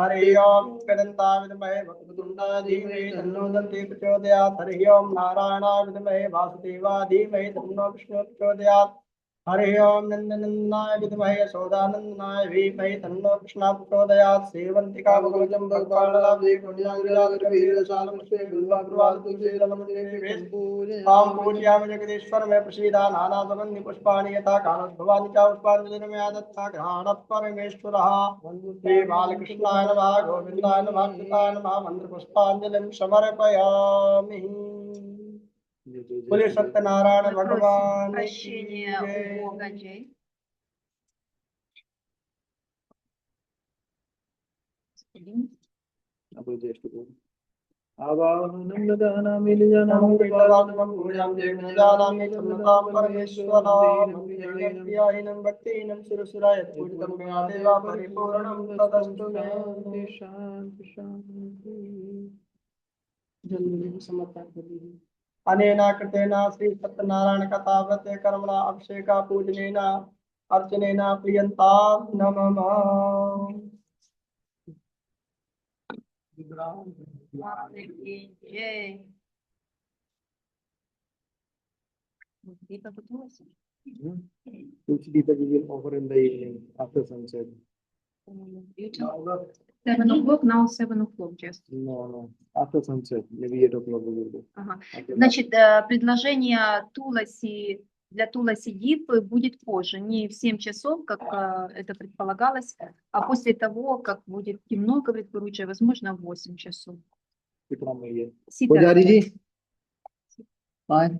हरि ओम कदन्ता विद्महे वक्रतुण्डाय धीमहि तन्नो दन्ति प्रचोदयात्। हरि ओम नारायणाय विद्महे वासुदेवाय धीमहि तन्नो विष्णुः प्रचोदयात्। हरि ओम नन्दनन्दनाय विद्महे यशोदानन्दनाय धीमहि तन्नो कृष्णः प्रचोदयात्। सेवन्तिका बकुलचम्पकफललाभे पुण्याग्रागरवीरशालमुष्टे बिल्वप्रवाल तुलसीदलमतिवेश। तां पूजयामि जगदीश्वर मे प्रसीदा। नानासवन्नि पुष्पाणि यथा कालद्भवानि च पुष्पाञ्जलिर्मया दत्ता घ्राणः परमेश्वरः। श्री बालकृष्णाय नमः, गोविन्दाय नमः, कृष्णाय नमः। मन्त्रपुष्पाञ्जलिं समर्पयामि। बोले सत्यनारायण भगवान की Прощения у जय। Бога, Джей. आवाहनं ददानामि निजानामि नमो विद्वानां विद्वानां पूजां जगन्नाथानां क्षमतां परमेश्वरां। प्रियाहीनं भक्तिहीनं शिरशिराय पूजितं मया देवा, परिपूर्णं तदस्तु मे। शान्ति शान्ति। जन्मदिन समर्पण करिए। अनेन कृतेन श्री सत्यनारायण कथाव्रत कर्मणा अभिषेका पूजनेन अर्चनेन प्रियंतां नमः। Jai. Deepa Putulas. Which Deepak we will offer in the evening after sunset. You tell 7 o'clock, now 7 o'clock just. No, after sunset, maybe 8 o'clock we will do. Ага. After Значит, предложение Туласи для Туласи Дипы будет позже, не в 7 часов, как это предполагалось, а после того, как будет темно, говорит Гуруча, возможно, в 8 часов. कितना में ये Сита. पुजारी जी, 5